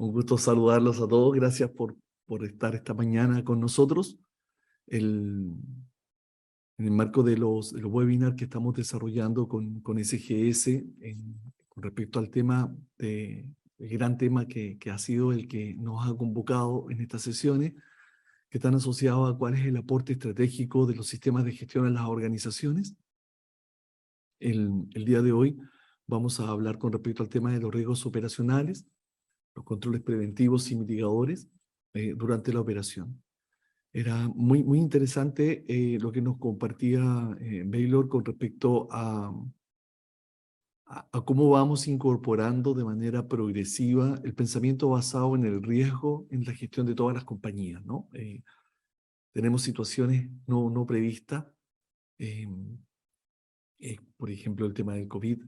Un gusto saludarlos a todos. Gracias por estar esta mañana con nosotros. En el marco de los webinars que estamos desarrollando con SGS con respecto al tema, el gran tema que ha sido el que nos ha convocado en estas sesiones, que están asociados a cuál es el aporte estratégico de los sistemas de gestión en las organizaciones. El día de hoy vamos a hablar con respecto al tema de los riesgos operacionales, los controles preventivos y mitigadores durante la operación. Era muy interesante lo que nos compartía Baylor con respecto a cómo vamos incorporando de manera progresiva el pensamiento basado en el riesgo en la gestión de todas las compañías, ¿no? Tenemos situaciones no previstas, por ejemplo el tema del COVID,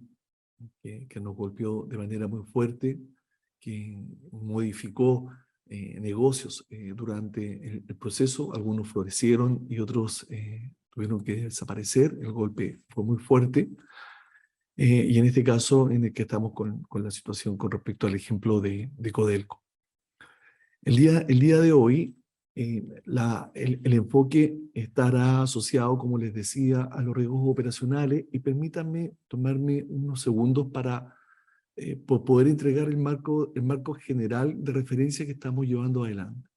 que nos golpeó de manera muy fuerte, que modificó negocios durante el proceso. Algunos florecieron y otros tuvieron que desaparecer. El golpe fue muy fuerte. Y en este caso, en el que estamos con la situación con respecto al ejemplo de Codelco. El día de hoy, el enfoque estará asociado, como les decía, a los riesgos operacionales, y permítanme tomarme unos segundos para por poder entregar el marco general de referencia que estamos llevando adelante.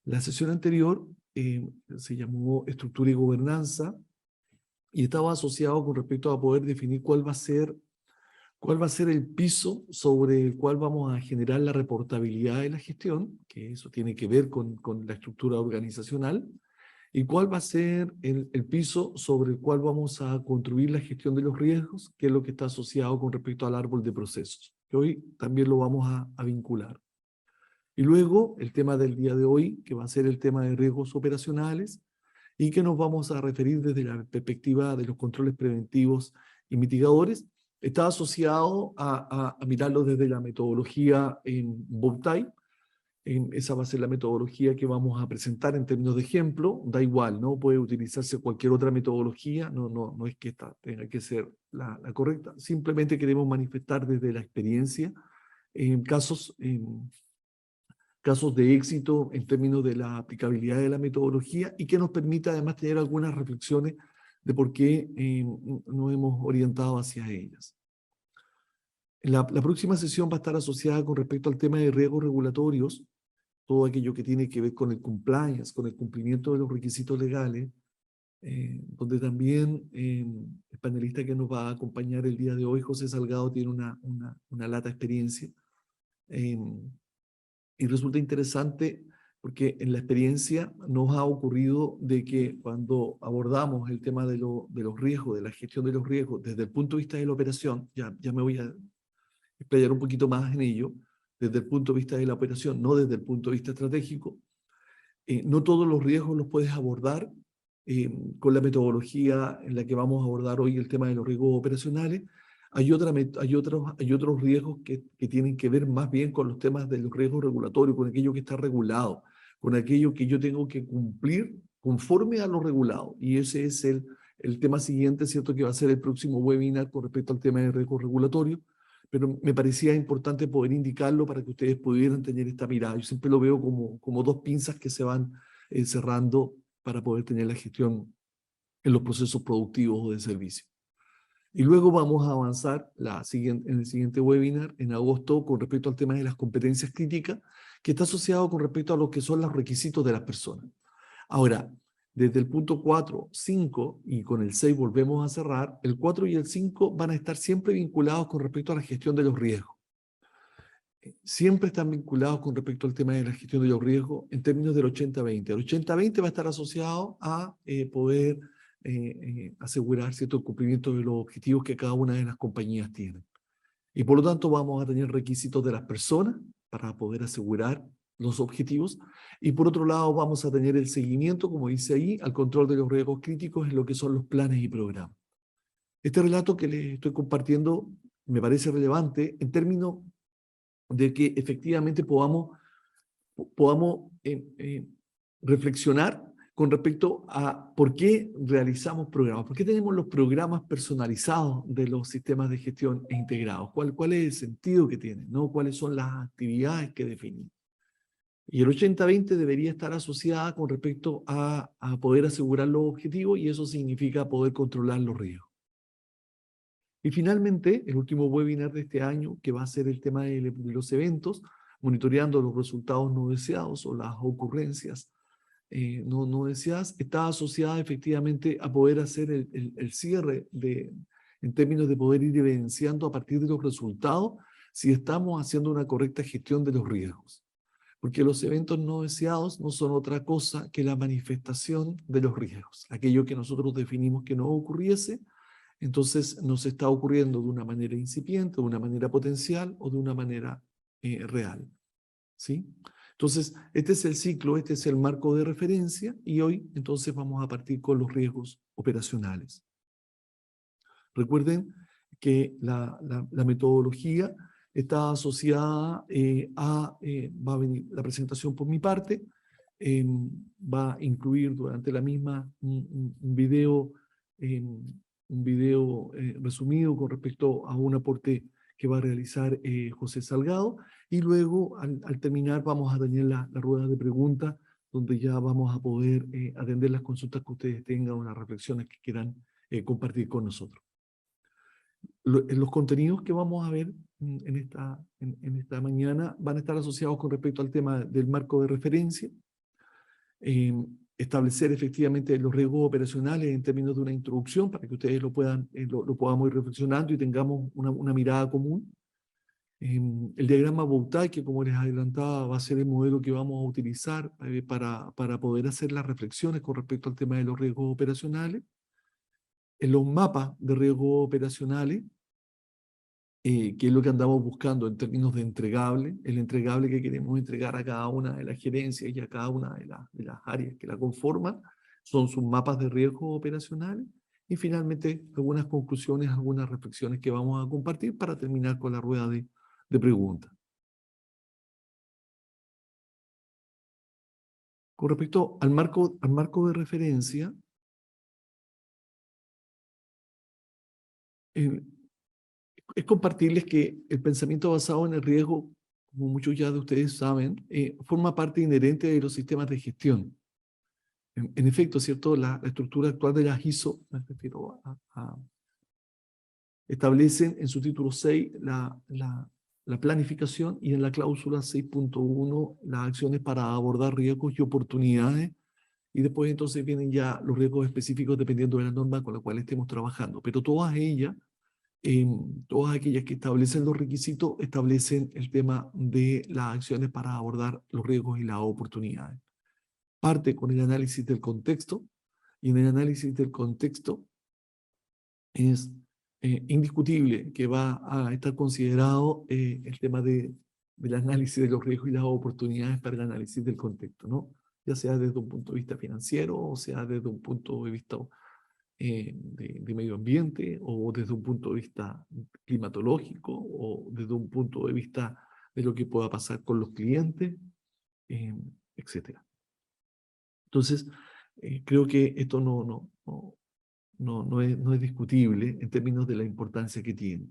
La sesión anterior se llamó Estructura y Gobernanza y estaba asociado con respecto a poder definir cuál va a ser el piso sobre el cual vamos a generar la reportabilidad de la gestión, que eso tiene que ver con la estructura organizacional, y cuál va a ser el piso sobre el cual vamos a construir la gestión de los riesgos, que es lo que está asociado con respecto al árbol de procesos, que hoy también lo vamos a vincular. Y luego el tema del día de hoy, que va a ser el tema de riesgos operacionales, y que nos vamos a referir desde la perspectiva de los controles preventivos y mitigadores, está asociado a mirarlo desde la metodología en Bowtie. Esa va a ser la metodología que vamos a presentar en términos de ejemplo. Da igual, ¿no? Puede utilizarse cualquier otra metodología, no es que esta tenga que ser la correcta. Simplemente queremos manifestar desde la experiencia casos de éxito en términos de la aplicabilidad de la metodología, y que nos permita además tener algunas reflexiones de por qué nos hemos orientado hacia ellas. La próxima sesión va a estar asociada con respecto al tema de riesgos regulatorios, todo aquello que tiene que ver con el compliance, con el cumplimiento de los requisitos legales, donde también el panelista que nos va a acompañar el día de hoy, José Salgado, tiene una lata experiencia. Y resulta interesante porque en la experiencia nos ha ocurrido de que cuando abordamos el tema de los riesgos, de la gestión de los riesgos, desde el punto de vista de la operación, ya me voy a explayar un poquito más en ello, desde el punto de vista de la operación, no desde el punto de vista estratégico, no todos los riesgos los puedes abordar con la metodología en la que vamos a abordar hoy el tema de los riesgos operacionales. Hay otros riesgos que tienen que ver más bien con los temas de los riesgos regulatorios, con aquello que está regulado, con aquello que yo tengo que cumplir conforme a lo regulado. Y ese es el tema siguiente, ¿cierto?, que va a ser el próximo webinar con respecto al tema de riesgos regulatorios. Pero me parecía importante poder indicarlo para que ustedes pudieran tener esta mirada. Yo siempre lo veo como dos pinzas que se van cerrando para poder tener la gestión en los procesos productivos o de servicio. Y luego vamos a avanzar en el siguiente webinar, en agosto, con respecto al tema de las competencias críticas, que está asociado con respecto a lo que son los requisitos de las personas. Ahora, desde el punto 4, 5 y con el 6 volvemos a cerrar, el 4 y el 5 van a estar siempre vinculados con respecto a la gestión de los riesgos. Siempre están vinculados con respecto al tema de la gestión de los riesgos en términos del 80-20. El 80-20 va a estar asociado a poder asegurar cierto cumplimiento de los objetivos que cada una de las compañías tiene. Y por lo tanto vamos a tener requisitos de las personas para poder asegurar los objetivos, y por otro lado vamos a tener el seguimiento, como dice ahí, al control de los riesgos críticos en lo que son los planes y programas. Este relato que les estoy compartiendo me parece relevante en términos de que efectivamente podamos reflexionar con respecto a por qué realizamos programas, por qué tenemos los programas personalizados de los sistemas de gestión e integrados, cuál es el sentido que tienen, ¿no? Cuáles son las actividades que definen. Y el 80-20 debería estar asociada con respecto a poder asegurar los objetivos y eso significa poder controlar los riesgos. Y finalmente, el último webinar de este año, que va a ser el tema de los eventos, monitoreando los resultados no deseados o las ocurrencias no deseadas, está asociada efectivamente a poder hacer el cierre en términos de poder ir evidenciando a partir de los resultados si estamos haciendo una correcta gestión de los riesgos. Porque los eventos no deseados no son otra cosa que la manifestación de los riesgos. Aquello que nosotros definimos que no ocurriese, entonces nos está ocurriendo de una manera incipiente, de una manera potencial o de una manera real. ¿Sí? Entonces, este es el ciclo, este es el marco de referencia y hoy entonces vamos a partir con los riesgos operacionales. Recuerden que la metodología está asociada va a venir la presentación por mi parte, va a incluir durante la misma un video, resumido con respecto a un aporte que va a realizar José Salgado, y luego al terminar vamos a tener la rueda de preguntas, donde ya vamos a poder atender las consultas que ustedes tengan o las reflexiones que quieran compartir con nosotros. Los contenidos que vamos a ver en esta mañana van a estar asociados con respecto al tema del marco de referencia, establecer efectivamente los riesgos operacionales en términos de una introducción para que ustedes lo podamos ir reflexionando y tengamos una mirada común. El diagrama Bowtie, que como les adelantaba va a ser el modelo que vamos a utilizar para poder hacer las reflexiones con respecto al tema de los riesgos operacionales. En los mapas de riesgos operacionales, que es lo que andamos buscando en términos de entregable, el entregable que queremos entregar a cada una de las gerencias y a cada una de las áreas que la conforman, son sus mapas de riesgos operacionales, y finalmente algunas conclusiones, algunas reflexiones que vamos a compartir para terminar con la rueda de preguntas. Con respecto al marco de referencia, es compartirles que el pensamiento basado en el riesgo, como muchos ya de ustedes saben, forma parte inherente de los sistemas de gestión. En efecto, ¿cierto? La estructura actual de las ISO, me refiero establecen en su título 6 la planificación y en la cláusula 6.1 las acciones para abordar riesgos y oportunidades, y después entonces vienen ya los riesgos específicos dependiendo de la norma con la cual estemos trabajando. Pero todas ellas, todas aquellas que establecen los requisitos, establecen el tema de las acciones para abordar los riesgos y las oportunidades. Parte con el análisis del contexto, y en el análisis del contexto es indiscutible que va a estar considerado el tema del análisis de los riesgos y las oportunidades para el análisis del contexto, ¿no? Ya sea desde un punto de vista financiero, o sea desde un punto de vista de medio ambiente, o desde un punto de vista climatológico, o desde un punto de vista de lo que pueda pasar con los clientes, etc. Entonces, creo que esto no es discutible en términos de la importancia que tiene.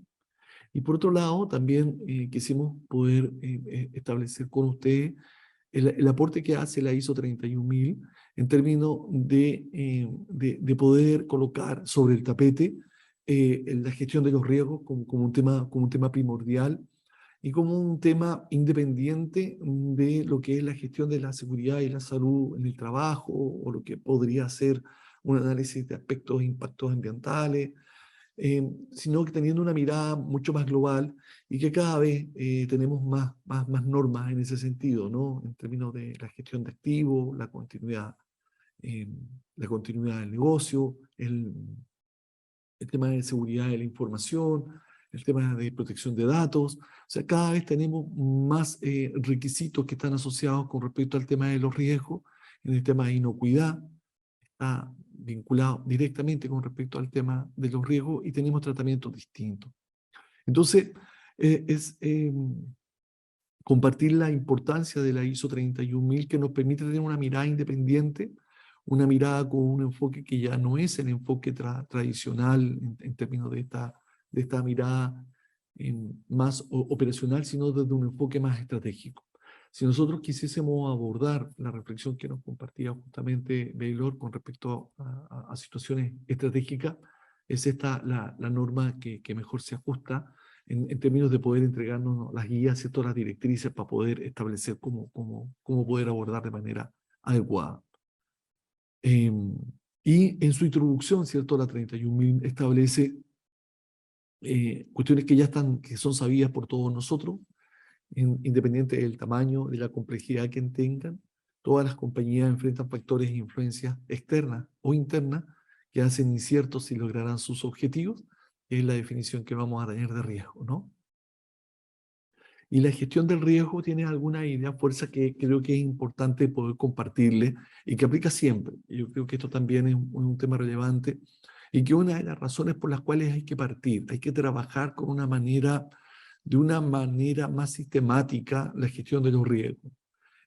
Y por otro lado, también quisimos poder establecer con ustedes el aporte que hace la ISO 31000 en términos de poder colocar sobre el tapete la gestión de los riesgos como un tema primordial y como un tema independiente de lo que es la gestión de la seguridad y la salud en el trabajo, o lo que podría ser un análisis de aspectos e impactos ambientales, sino que teniendo una mirada mucho más global, y que cada vez tenemos más normas en ese sentido, ¿no? En términos de la gestión de activos, la continuidad del negocio, el tema de seguridad de la información, el tema de protección de datos. O sea, cada vez tenemos más requisitos que están asociados con respecto al tema de los riesgos, en el tema de inocuidad, está vinculado directamente con respecto al tema de los riesgos, y tenemos tratamientos distintos. Entonces, es compartir la importancia de la ISO 31000, que nos permite tener una mirada independiente, una mirada con un enfoque que ya no es el enfoque tradicional en términos de esta mirada más operacional, sino desde un enfoque más estratégico. Si nosotros quisiésemos abordar la reflexión que nos compartía justamente Baylor con respecto a situaciones estratégicas, es esta la norma que mejor se ajusta en términos de poder entregarnos las guías, ¿cierto?, las directrices para poder establecer cómo poder abordar de manera adecuada. Y en su introducción, ¿cierto?, la 31.000 establece cuestiones que ya están, que son sabidas por todos nosotros, independiente del tamaño, de la complejidad que tengan. Todas las compañías enfrentan factores e influencias externas o internas que hacen inciertos si lograrán sus objetivos, que es la definición que vamos a tener de riesgo, ¿no? Y la gestión del riesgo tiene alguna idea, fuerza que creo que es importante poder compartirle y que aplica siempre. Yo creo que esto también es un tema relevante y que una de las razones por las cuales hay que partir, hay que trabajar de una manera más sistemática la gestión de los riesgos.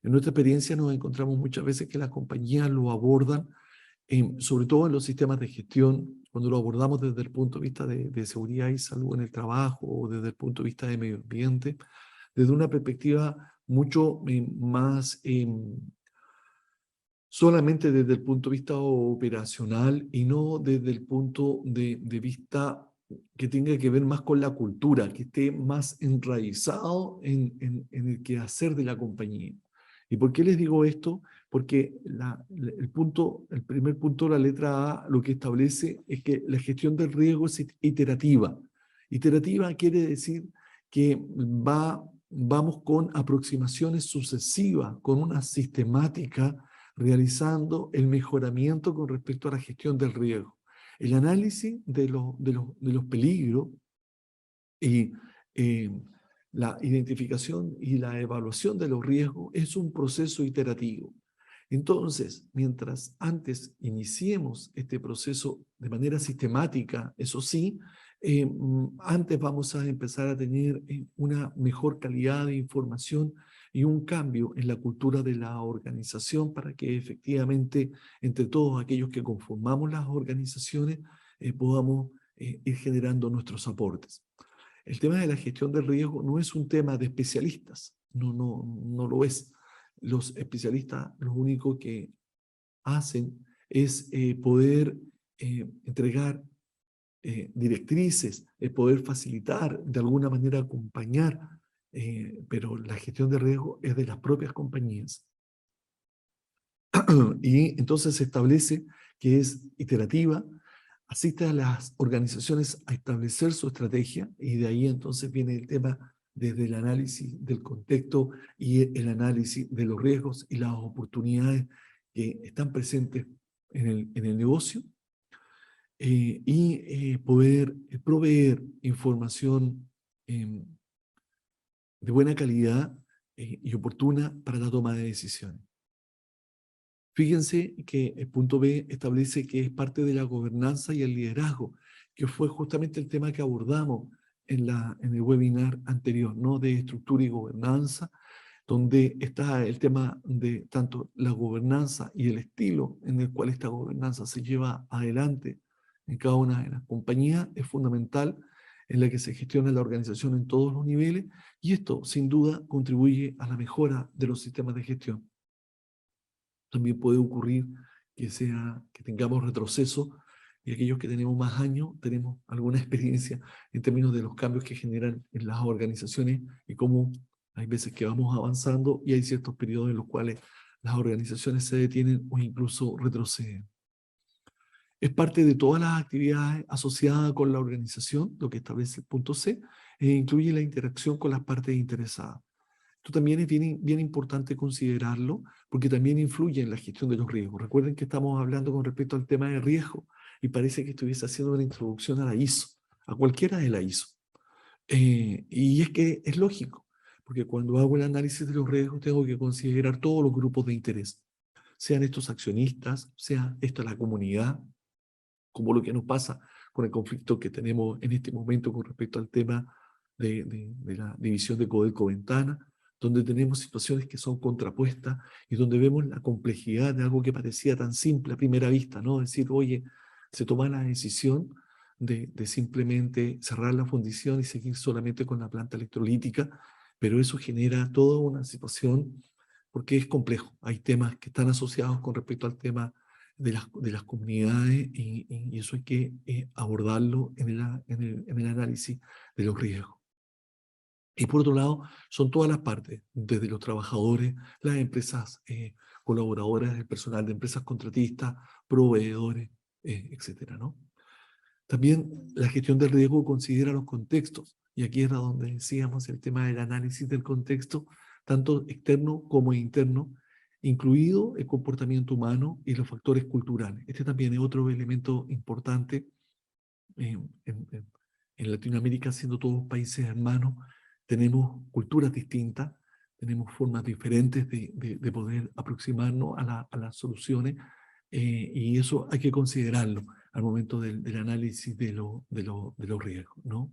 En nuestra experiencia nos encontramos muchas veces que las compañías lo abordan, sobre todo en los sistemas de gestión, cuando lo abordamos desde el punto de vista de seguridad y salud en el trabajo o desde el punto de vista de medio ambiente, desde una perspectiva mucho más solamente desde el punto de vista operacional y no desde el punto de vista que tenga que ver más con la cultura, que esté más enraizado en el quehacer de la compañía. ¿Y por qué les digo esto? Porque el primer punto de la letra A lo que establece es que la gestión del riesgo es iterativa. Iterativa quiere decir que vamos con aproximaciones sucesivas, con una sistemática, realizando el mejoramiento con respecto a la gestión del riesgo. El análisis de los peligros y la identificación y la evaluación de los riesgos es un proceso iterativo. Entonces, mientras antes iniciemos este proceso de manera sistemática, eso sí, antes vamos a empezar a tener una mejor calidad de información y un cambio en la cultura de la organización para que efectivamente entre todos aquellos que conformamos las organizaciones podamos ir generando nuestros aportes. El tema de la gestión del riesgo no es un tema de especialistas, no lo es. Los especialistas lo único que hacen es poder entregar directrices, poder facilitar, de alguna manera acompañar, pero la gestión de riesgo es de las propias compañías. Y entonces se establece que es iterativa, asiste a las organizaciones a establecer su estrategia y de ahí entonces viene el tema desde el análisis del contexto y el análisis de los riesgos y las oportunidades que están presentes en el negocio y poder proveer información de buena calidad y oportuna para la toma de decisiones. Fíjense que el punto B establece que es parte de la gobernanza y el liderazgo, que fue justamente el tema que abordamos en el webinar anterior, ¿no? De estructura y gobernanza, donde está el tema de tanto la gobernanza y el estilo en el cual esta gobernanza se lleva adelante en cada una de las compañías, es fundamental en la que se gestiona la organización en todos los niveles, y esto sin duda contribuye a la mejora de los sistemas de gestión. También puede ocurrir que tengamos retroceso y aquellos que tenemos más años tenemos alguna experiencia en términos de los cambios que generan en las organizaciones y cómo hay veces que vamos avanzando y hay ciertos periodos en los cuales las organizaciones se detienen o incluso retroceden. Es parte de todas las actividades asociadas con la organización, lo que establece el punto C, e incluye la interacción con las partes interesadas. Esto también es bien importante considerarlo porque también influye en la gestión de los riesgos. Recuerden que estamos hablando con respecto al tema de riesgo y parece que estuviese haciendo una introducción a la ISO, a cualquiera de la ISO. Y es que es lógico, porque cuando hago el análisis de los riesgos tengo que considerar todos los grupos de interés, sean estos accionistas, sea esto la comunidad, como lo que nos pasa con el conflicto que tenemos en este momento con respecto al tema de la división de Codelco Ventana, donde tenemos situaciones que son contrapuestas y donde vemos la complejidad de algo que parecía tan simple a primera vista, ¿no? Decir, oye, se toma la decisión de simplemente cerrar la fundición y seguir solamente con la planta electrolítica, pero eso genera toda una situación porque es complejo. Hay temas que están asociados con respecto al tema de las comunidades y eso hay que abordarlo en el análisis de los riesgos. Y por otro lado, son todas las partes, desde los trabajadores, las empresas colaboradoras, el personal de empresas contratistas, proveedores, etcétera, ¿no? También la gestión del riesgo considera los contextos, y aquí era donde decíamos el tema del análisis del contexto, tanto externo como interno, incluido el comportamiento humano y los factores culturales. Este también es otro elemento importante en Latinoamérica, siendo todos países hermanos, tenemos culturas distintas, tenemos formas diferentes de poder aproximarnos a las soluciones, y eso hay que considerarlo al momento del análisis de los riesgos, ¿no?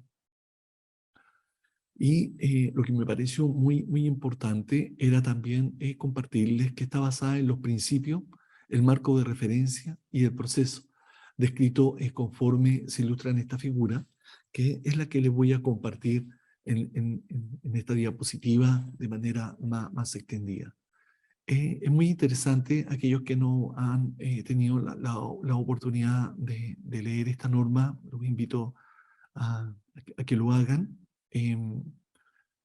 Y lo que me pareció muy importante era también compartirles que está basada en los principios, el marco de referencia y el proceso, descrito conforme se ilustra en esta figura, que es la que les voy a compartir en esta diapositiva de manera más extendida. Es muy interesante aquellos que no han tenido la oportunidad de leer esta norma, los invito a que lo hagan.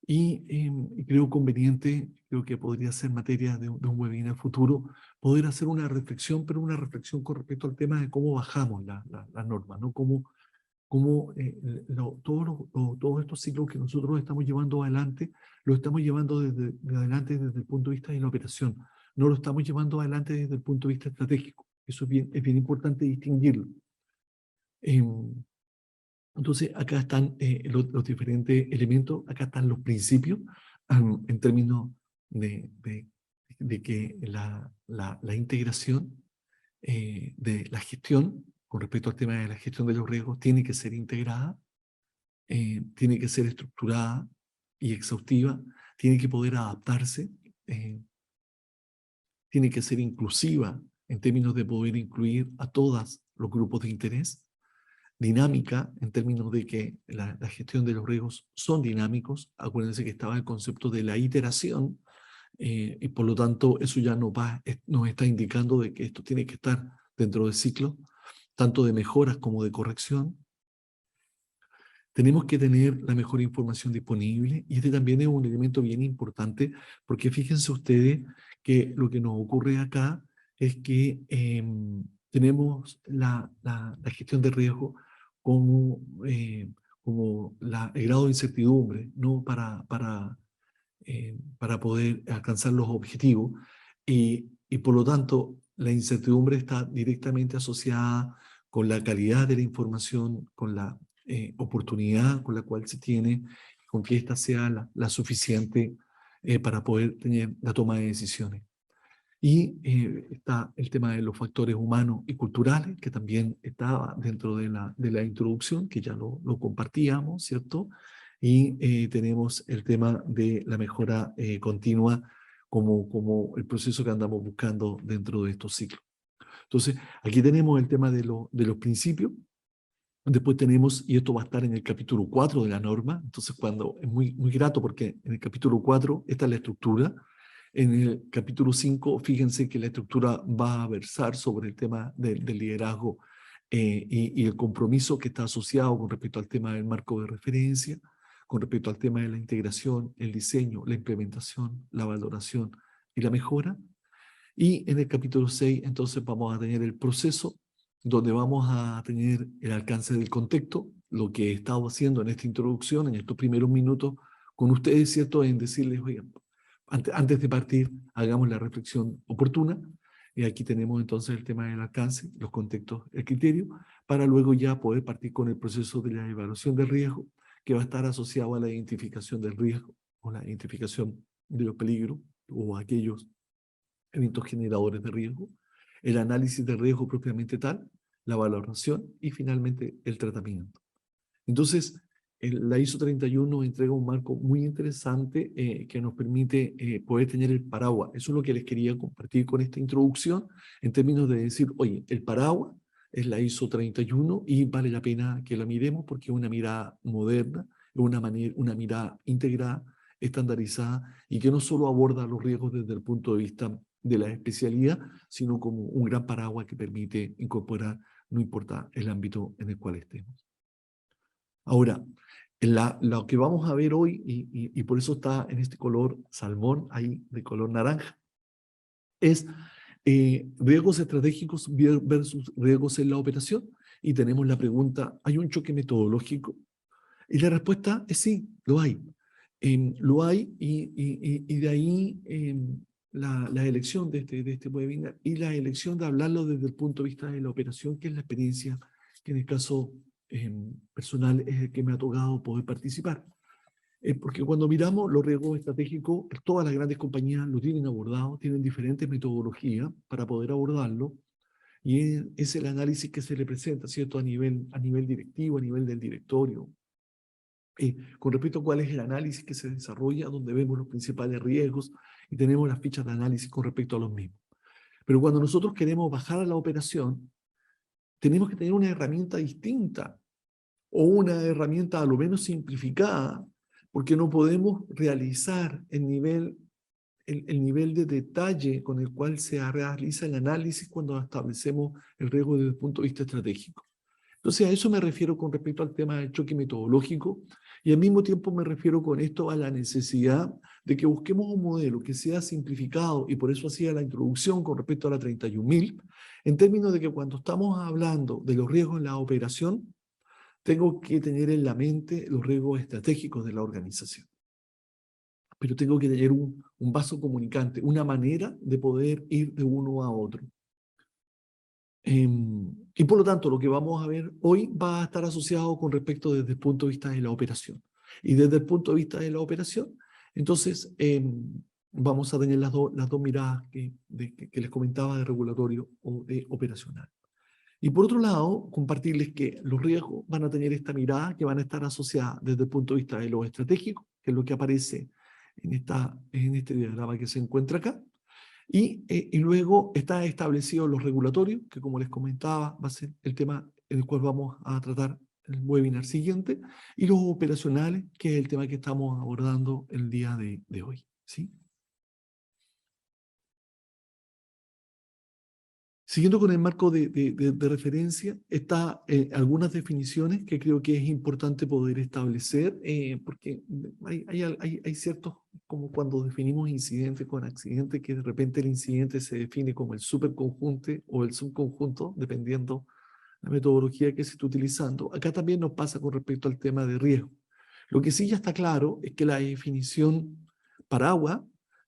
Y creo conveniente, creo que podría ser materia de un webinar futuro, poder hacer una reflexión, pero una reflexión con respecto al tema de cómo bajamos la norma, ¿no? Cómo todos estos ciclos que nosotros estamos llevando adelante, lo estamos llevando adelante desde el punto de vista de la operación, no lo estamos llevando adelante desde el punto de vista estratégico. Eso es bien importante distinguirlo. Entonces, acá están los diferentes elementos, acá están los principios, en términos de que la integración de la gestión, con respecto al tema de la gestión de los riesgos, tiene que ser integrada, tiene que ser estructurada y exhaustiva, tiene que poder adaptarse, eh, tiene que ser inclusiva en términos de poder incluir a todos los grupos de interés, dinámica en términos de que la gestión de los riesgos son dinámicos. Acuérdense que estaba el concepto de la iteración, y por lo tanto eso ya nos está indicando de que esto tiene que estar dentro del ciclo, tanto de mejoras como de corrección. Tenemos que tener la mejor información disponible, y este también es un elemento bien importante, porque fíjense ustedes que lo que nos ocurre acá es que tenemos la gestión de riesgo como, el grado de incertidumbre, ¿no? Para poder alcanzar los objetivos, y por lo tanto la incertidumbre está directamente asociada con la calidad de la información, con la oportunidad con la cual se tiene, con que ésta sea la suficiente para poder tener la toma de decisiones. Y está el tema de los factores humanos y culturales, que también estaba dentro de la introducción, que ya lo compartíamos, ¿cierto? Y tenemos el tema de la mejora continua como el proceso que andamos buscando dentro de estos ciclos. Entonces, aquí tenemos el tema de los principios. Después tenemos, y esto va a estar en el capítulo 4 de la norma, entonces es muy grato porque en el capítulo 4 está la estructura. En el capítulo 5, fíjense que la estructura va a versar sobre el tema del liderazgo y el compromiso que está asociado con respecto al tema del marco de referencia, con respecto al tema de la integración, el diseño, la implementación, la valoración y la mejora. Y en el capítulo 6, entonces, vamos a tener el proceso, donde vamos a tener el alcance del contexto, lo que he estado haciendo en esta introducción, en estos primeros minutos, con ustedes, ¿cierto?, en decirles, oigan, antes de partir, hagamos la reflexión oportuna, y aquí tenemos entonces el tema del alcance, los contextos, el criterio, para luego ya poder partir con el proceso de la evaluación del riesgo, que va a estar asociado a la identificación del riesgo, o la identificación de los peligros, o aquellos eventos generadores de riesgo, el análisis de riesgo propiamente tal, la valoración y finalmente el tratamiento. Entonces, la ISO 31 nos entrega un marco muy interesante que nos permite poder tener el paraguas. Eso es lo que les quería compartir con esta introducción, en términos de decir, oye, el paraguas es la ISO 31 y vale la pena que la miremos porque es una mirada moderna, es una mirada integrada, estandarizada y que no solo aborda los riesgos desde el punto de vista de la especialidad, sino como un gran paraguas que permite incorporar, no importa el ámbito en el cual estemos. Ahora, lo que vamos a ver hoy, y por eso está en este color salmón, ahí de color naranja, es riesgos estratégicos versus riesgos en la operación. Y tenemos la pregunta, ¿hay un choque metodológico? Y la respuesta es sí, lo hay. Lo hay y de ahí la elección de este webinar y la elección de hablarlo desde el punto de vista de la operación, que es la experiencia que en el caso personal es el que me ha tocado poder participar. Porque cuando miramos los riesgos estratégicos, todas las grandes compañías lo tienen abordado, tienen diferentes metodologías para poder abordarlo, y es el análisis que se le presenta, ¿cierto? A nivel directivo, a nivel del directorio, con respecto a cuál es el análisis que se desarrolla, donde vemos los principales riesgos y tenemos las fichas de análisis con respecto a los mismos. Pero cuando nosotros queremos bajar a la operación, tenemos que tener una herramienta distinta o una herramienta a lo menos simplificada, porque no podemos realizar el nivel de detalle con el cual se realiza el análisis cuando establecemos el riesgo desde el punto de vista estratégico. Entonces, a eso me refiero con respecto al tema del choque metodológico, y al mismo tiempo me refiero con esto a la necesidad de que busquemos un modelo que sea simplificado, y por eso hacía la introducción con respecto a la 31.000, en términos de que cuando estamos hablando de los riesgos en la operación, tengo que tener en la mente los riesgos estratégicos de la organización. Pero tengo que tener un vaso comunicante, una manera de poder ir de uno a otro. Y por lo tanto, lo que vamos a ver hoy va a estar asociado con respecto desde el punto de vista de la operación. Y desde el punto de vista de la operación, entonces, vamos a tener las dos miradas que les comentaba, de regulatorio o de operacional. Y por otro lado, compartirles que los riesgos van a tener esta mirada que van a estar asociadas desde el punto de vista de lo estratégico, que es lo que aparece en este diagrama que se encuentra acá. Y luego está establecido los regulatorios, que como les comentaba, va a ser el tema en el cual vamos a tratar el webinar siguiente, y los operacionales, que es el tema que estamos abordando el día de hoy, ¿sí? Siguiendo con el marco de referencia, está algunas definiciones que creo que es importante poder establecer, porque hay ciertos, como cuando definimos incidente con accidente, que de repente el incidente se define como el superconjunto o el subconjunto, dependiendo la metodología que se esté utilizando. Acá también nos pasa con respecto al tema de riesgo. Lo que sí ya está claro es que la definición paraguas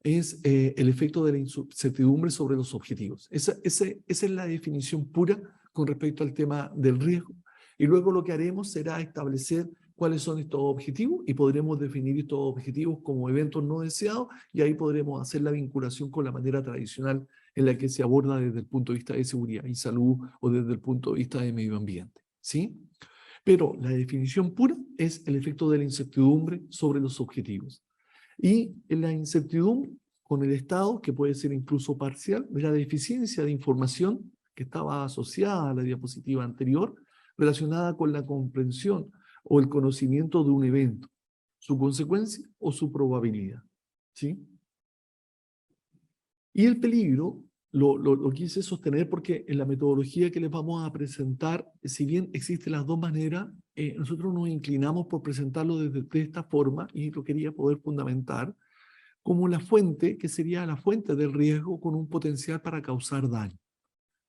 es el efecto de la incertidumbre sobre los objetivos. Esa es la definición pura con respecto al tema del riesgo. Y luego lo que haremos será establecer cuáles son estos objetivos, y podremos definir estos objetivos como eventos no deseados, y ahí podremos hacer la vinculación con la manera tradicional en la que se aborda desde el punto de vista de seguridad y salud o desde el punto de vista de medio ambiente, ¿sí? Pero la definición pura es el efecto de la incertidumbre sobre los objetivos. Y la incertidumbre con el estado, que puede ser incluso parcial, de la deficiencia de información que estaba asociada a la diapositiva anterior, relacionada con la comprensión o el conocimiento de un evento, su consecuencia o su probabilidad, ¿sí? Y el peligro lo quise sostener porque en la metodología que les vamos a presentar, si bien existen las dos maneras, nosotros nos inclinamos por presentarlo de esta forma, y lo quería poder fundamentar como la fuente, que sería la fuente del riesgo con un potencial para causar daño.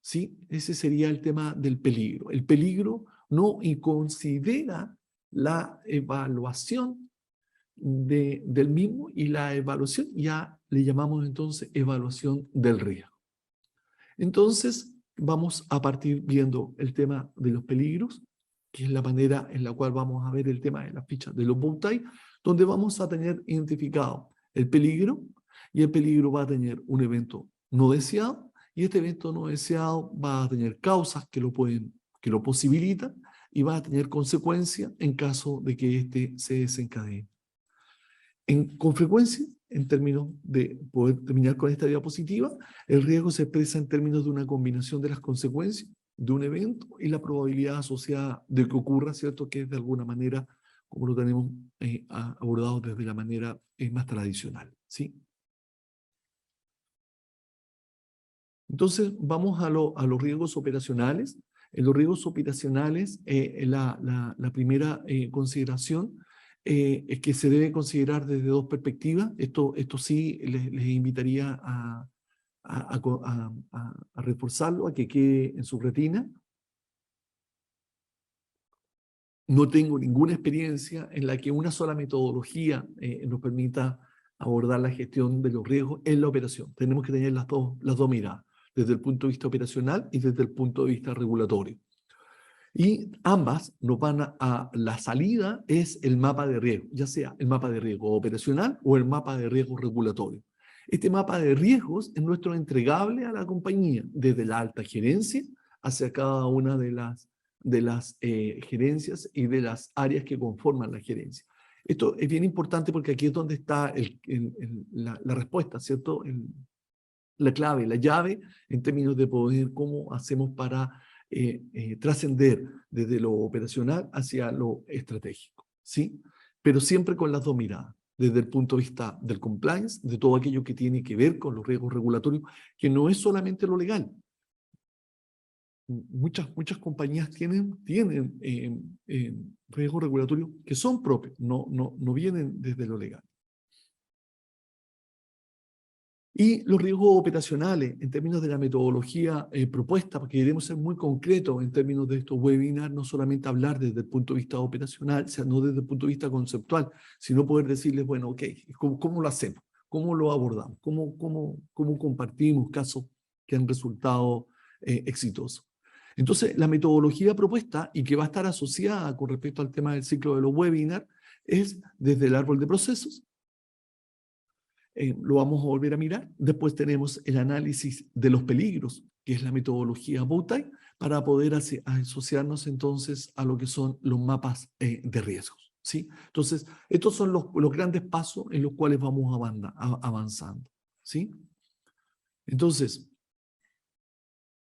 ¿Sí? Ese sería el tema del peligro. El peligro no considera la evaluación del mismo, y la evaluación ya le llamamos entonces evaluación del riesgo. Entonces, vamos a partir viendo el tema de los peligros, que es la manera en la cual vamos a ver el tema de las fichas de los bow tie, donde vamos a tener identificado el peligro, y el peligro va a tener un evento no deseado, y este evento no deseado va a tener causas que lo posibilitan, y va a tener consecuencias en caso de que éste se desencadene. Con frecuencia, en términos de poder terminar con esta diapositiva, el riesgo se expresa en términos de una combinación de las consecuencias de un evento y la probabilidad asociada de que ocurra, ¿cierto? Que es de alguna manera, como lo tenemos abordado desde la manera más tradicional, ¿sí? Entonces, vamos a los riesgos operacionales. En los riesgos operacionales, la primera consideración es que se debe considerar desde dos perspectivas. Esto sí les invitaría a reforzarlo, a que quede en su retina. No tengo ninguna experiencia en la que una sola metodología nos permita abordar la gestión de los riesgos en la operación. Tenemos que tener las dos miradas, desde el punto de vista operacional y desde el punto de vista regulatorio. Y ambas nos van la salida es el mapa de riesgo, ya sea el mapa de riesgo operacional o el mapa de riesgo regulatorio. Este mapa de riesgos es nuestro entregable a la compañía, desde la alta gerencia hacia cada una de las gerencias y de las áreas que conforman la gerencia. Esto es bien importante porque aquí es donde está la respuesta, ¿cierto? La clave, la llave en términos de poder, cómo hacemos para trascender desde lo operacional hacia lo estratégico, ¿sí? Pero siempre con las dos miradas, desde el punto de vista del compliance, de todo aquello que tiene que ver con los riesgos regulatorios, que no es solamente lo legal. Muchas compañías tienen riesgos regulatorios que son propios, no vienen desde lo legal. Y los riesgos operacionales, en términos de la metodología propuesta, porque queremos ser muy concretos en términos de estos webinars, no solamente hablar desde el punto de vista operacional, o sea, no desde el punto de vista conceptual, sino poder decirles, bueno, ok, ¿cómo lo hacemos? ¿Cómo lo abordamos? ¿Cómo compartimos casos que han resultado exitosos? Entonces, la metodología propuesta y que va a estar asociada con respecto al tema del ciclo de los webinars es desde el árbol de procesos. Lo vamos a volver a mirar. Después tenemos el análisis de los peligros, que es la metodología Bowtie, para poder asociarnos entonces a lo que son los mapas de riesgos, ¿sí? Entonces, estos son los grandes pasos en los cuales vamos avanzando, ¿sí? Entonces,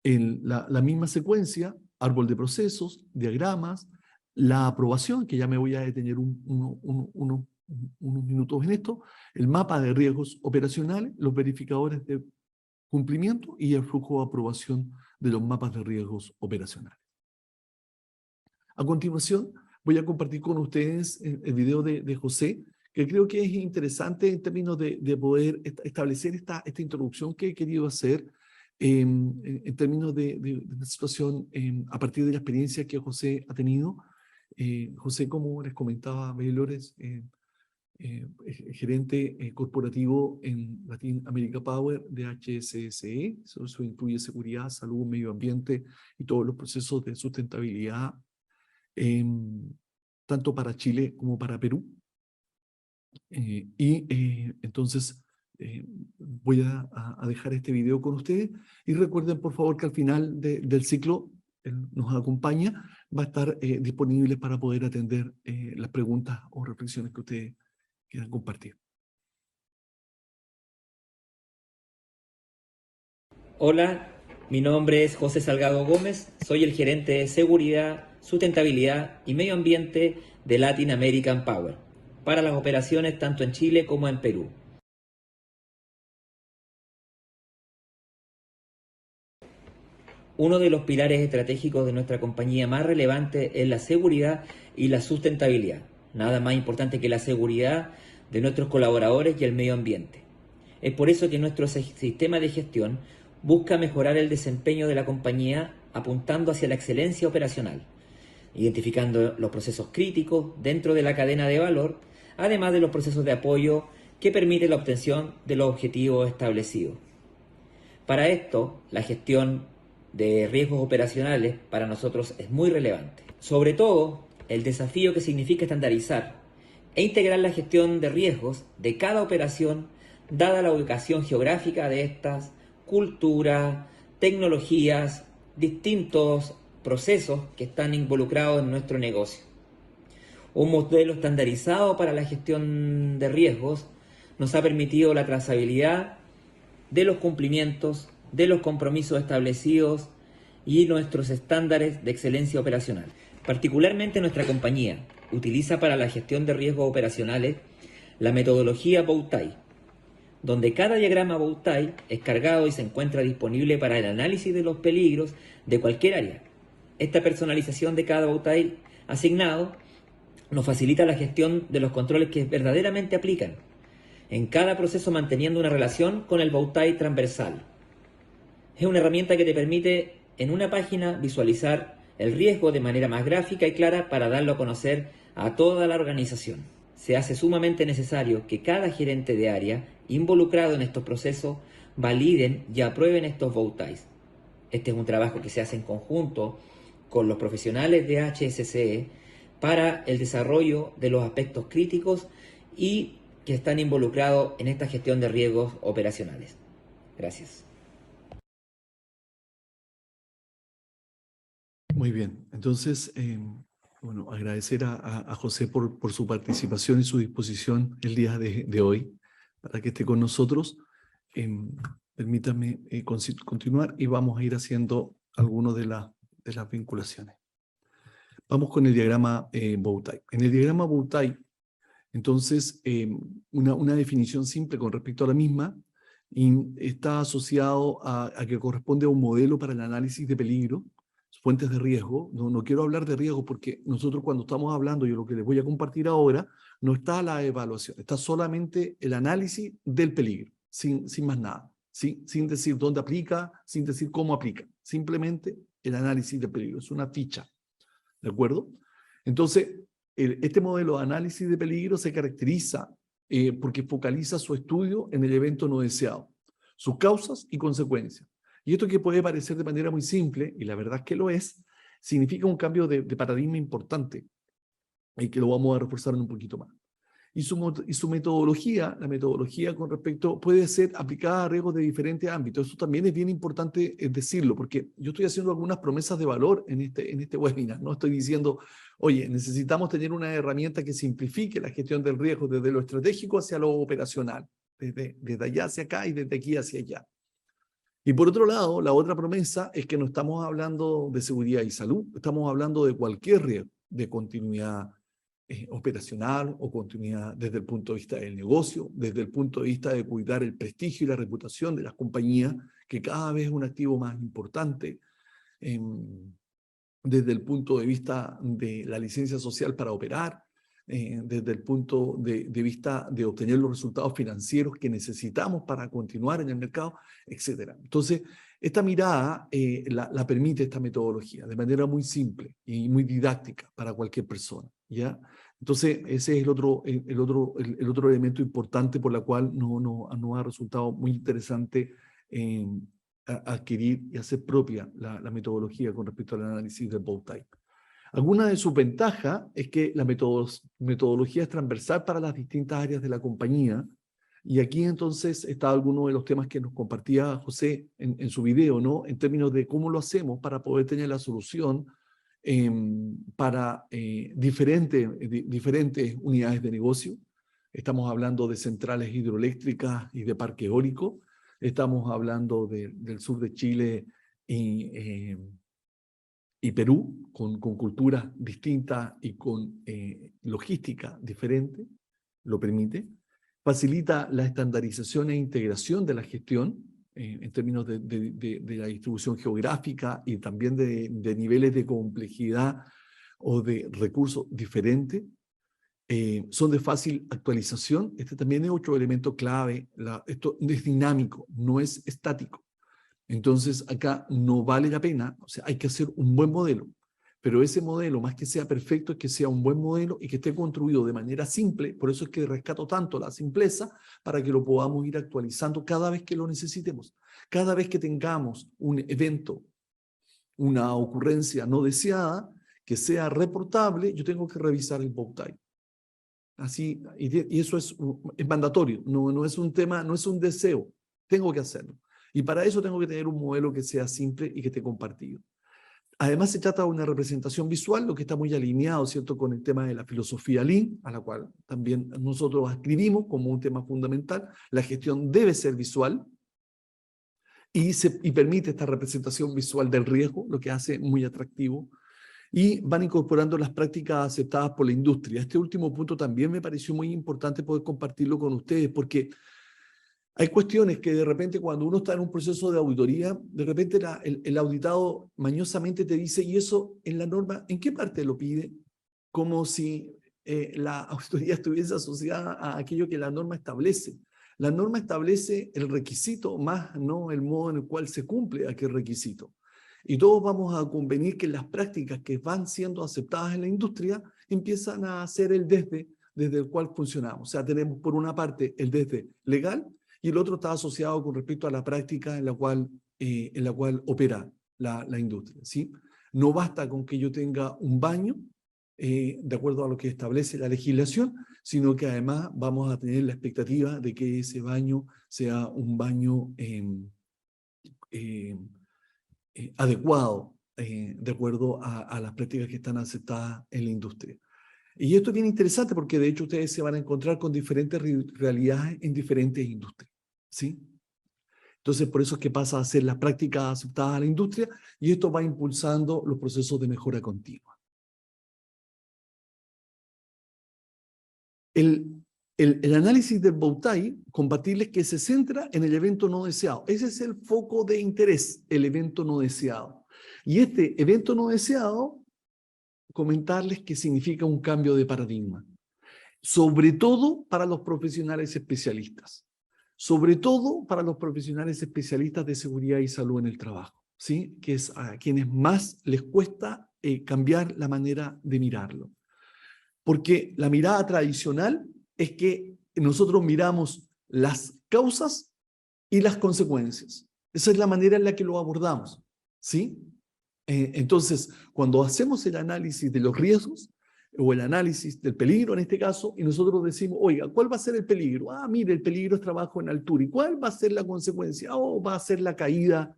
en la misma secuencia, árbol de procesos, diagramas, la aprobación, que ya me voy a detener unos minutos en esto, el mapa de riesgos operacionales, los verificadores de cumplimiento y el flujo de aprobación de los mapas de riesgos operacionales. A continuación, voy a compartir con ustedes el video de José, que creo que es interesante en términos de poder establecer esta introducción que he querido hacer en términos de una situación a partir de la experiencia que José ha tenido. José, como les comentaba, Belores, gerente corporativo en Latin America Power de HSSE. Eso incluye seguridad, salud, medio ambiente y todos los procesos de sustentabilidad, tanto para Chile como para Perú. Entonces voy a dejar este video con ustedes y recuerden por favor que al final del ciclo nos acompaña, va a estar disponible para poder atender las preguntas o reflexiones que ustedes quieran compartir. Hola, mi nombre es José Salgado Gómez, soy el gerente de seguridad, sustentabilidad y medio ambiente de Latin American Power, para las operaciones tanto en Chile como en Perú. Uno de los pilares estratégicos de nuestra compañía más relevante es la seguridad y la sustentabilidad. Nada más importante que la seguridad de nuestros colaboradores y el medio ambiente. Es por eso que nuestro sistema de gestión busca mejorar el desempeño de la compañía apuntando hacia la excelencia operacional, identificando los procesos críticos dentro de la cadena de valor, además de los procesos de apoyo que permiten la obtención de los objetivos establecidos. Para esto, la gestión de riesgos operacionales para nosotros es muy relevante. Sobre todo, el desafío que significa estandarizar e integrar la gestión de riesgos de cada operación, dada la ubicación geográfica de estas, cultura, tecnologías, distintos procesos que están involucrados en nuestro negocio. Un modelo estandarizado para la gestión de riesgos nos ha permitido la trazabilidad de los cumplimientos, de los compromisos establecidos y nuestros estándares de excelencia operacional. Particularmente nuestra compañía utiliza para la gestión de riesgos operacionales la metodología Bowtie, donde cada diagrama Bowtie es cargado y se encuentra disponible para el análisis de los peligros de cualquier área. Esta personalización de cada Bowtie asignado nos facilita la gestión de los controles que verdaderamente aplican en cada proceso, manteniendo una relación con el Bowtie transversal. Es una herramienta que te permite en una página visualizar el riesgo de manera más gráfica y clara para darlo a conocer a toda la organización. Se hace sumamente necesario que cada gerente de área involucrado en estos procesos validen y aprueben estos Bowties. Este es un trabajo que se hace en conjunto con los profesionales de HSCE para el desarrollo de los aspectos críticos y que están involucrados en esta gestión de riesgos operacionales. Gracias. Muy bien, entonces, bueno, agradecer a José por su participación y su disposición el día de hoy para que esté con nosotros. Permítame continuar y vamos a ir haciendo algunas de las vinculaciones. Vamos con el diagrama Bowtie. En el diagrama Bowtie, entonces, una definición simple con respecto a la misma está asociado a que corresponde a un modelo para el análisis de peligro, fuentes de riesgo. No quiero hablar de riesgo porque nosotros cuando estamos hablando, yo lo que les voy a compartir ahora, no está la evaluación, está solamente el análisis del peligro, sin más nada, sin decir dónde aplica, sin decir cómo aplica, simplemente el análisis del peligro, es una ficha, ¿de acuerdo? Entonces, este modelo de análisis de peligro se caracteriza porque focaliza su estudio en el evento no deseado, sus causas y consecuencias. Y esto que puede parecer de manera muy simple, y la verdad es que lo es, significa un cambio de paradigma importante, y que lo vamos a reforzar un poquito más. Y su metodología, la metodología con respecto, puede ser aplicada a riesgos de diferentes ámbitos. Eso también es bien importante decirlo, porque yo estoy haciendo algunas promesas de valor en este webinar. No estoy diciendo, oye, necesitamos tener una herramienta que simplifique la gestión del riesgo desde lo estratégico hacia lo operacional, desde allá hacia acá y desde aquí hacia allá. Y por otro lado, la otra promesa es que no estamos hablando de seguridad y salud, estamos hablando de cualquier riesgo, de continuidad operacional o continuidad desde el punto de vista del negocio, desde el punto de vista de cuidar el prestigio y la reputación de las compañías, que cada vez es un activo más importante, desde el punto de vista de la licencia social para operar, desde el punto de vista de obtener los resultados financieros que necesitamos para continuar en el mercado, etc. Entonces, esta mirada la permite esta metodología de manera muy simple y muy didáctica para cualquier persona, ¿ya? Entonces, ese es el otro elemento importante por la cual nos ha resultado muy interesante adquirir y hacer propia la metodología con respecto al análisis del Bowtie. Alguna de sus ventajas es que la metodología es transversal para las distintas áreas de la compañía, y aquí entonces está alguno de los temas que nos compartía José en su video, ¿no? En términos de cómo lo hacemos para poder tener la solución para diferentes unidades de negocio. Estamos hablando de centrales hidroeléctricas y de parque eólico, estamos hablando del sur de Chile y Perú, con culturas distintas y con logística diferente, lo permite. Facilita la estandarización e integración de la gestión en términos de la distribución geográfica y también de niveles de complejidad o de recursos diferentes. Son de fácil actualización. Este también es otro elemento clave. Esto es dinámico, no es estático. Entonces, acá no vale la pena, o sea, hay que hacer un buen modelo, pero ese modelo, más que sea perfecto, es que sea un buen modelo y que esté construido de manera simple. Por eso es que rescato tanto la simpleza, para que lo podamos ir actualizando cada vez que lo necesitemos. Cada vez que tengamos un evento, una ocurrencia no deseada, que sea reportable, yo tengo que revisar el Bowtie. Así, y eso es mandatorio, no es un tema, no es un deseo, tengo que hacerlo. Y para eso tengo que tener un modelo que sea simple y que esté compartido. Además, se trata de una representación visual, lo que está muy alineado, ¿cierto?, con el tema de la filosofía Lean, a la cual también nosotros ascribimos como un tema fundamental. La gestión debe ser visual y permite esta representación visual del riesgo, lo que hace muy atractivo. Y van incorporando las prácticas aceptadas por la industria. Este último punto también me pareció muy importante poder compartirlo con ustedes, porque hay cuestiones que de repente cuando uno está en un proceso de auditoría, de repente el auditado mañosamente te dice, ¿y eso en la norma, en qué parte lo pide? Como si la auditoría estuviese asociada a aquello que la norma establece. La norma establece el requisito, más no el modo en el cual se cumple aquel requisito. Y todos vamos a convenir que las prácticas que van siendo aceptadas en la industria empiezan a ser el desde el cual funcionamos. O sea, tenemos por una parte el desde legal, y el otro está asociado con respecto a la práctica en la cual opera la industria, ¿sí? No basta con que yo tenga un baño, de acuerdo a lo que establece la legislación, sino que además vamos a tener la expectativa de que ese baño sea un baño adecuado, de acuerdo a las prácticas que están aceptadas en la industria. Y esto es bien interesante porque de hecho ustedes se van a encontrar con diferentes realidades en diferentes industrias, ¿sí? Entonces por eso es que pasa a ser las prácticas aceptadas a la industria y esto va impulsando los procesos de mejora continua. El análisis del Bowtie, compartirles que se centra en el evento no deseado. Ese es el foco de interés, el evento no deseado. Y este evento no deseado, comentarles que significa un cambio de paradigma, sobre todo para los profesionales especialistas, sobre todo para los profesionales especialistas de seguridad y salud en el trabajo, ¿sí? Que es a quienes más les cuesta cambiar la manera de mirarlo. Porque la mirada tradicional es que nosotros miramos las causas y las consecuencias. Esa es la manera en la que lo abordamos, ¿sí? Entonces, cuando hacemos el análisis de los riesgos, o el análisis del peligro en este caso, y nosotros decimos, oiga, ¿cuál va a ser el peligro? Ah, mire, el peligro es trabajo en altura. ¿Y cuál va a ser la consecuencia? Oh, va a ser la caída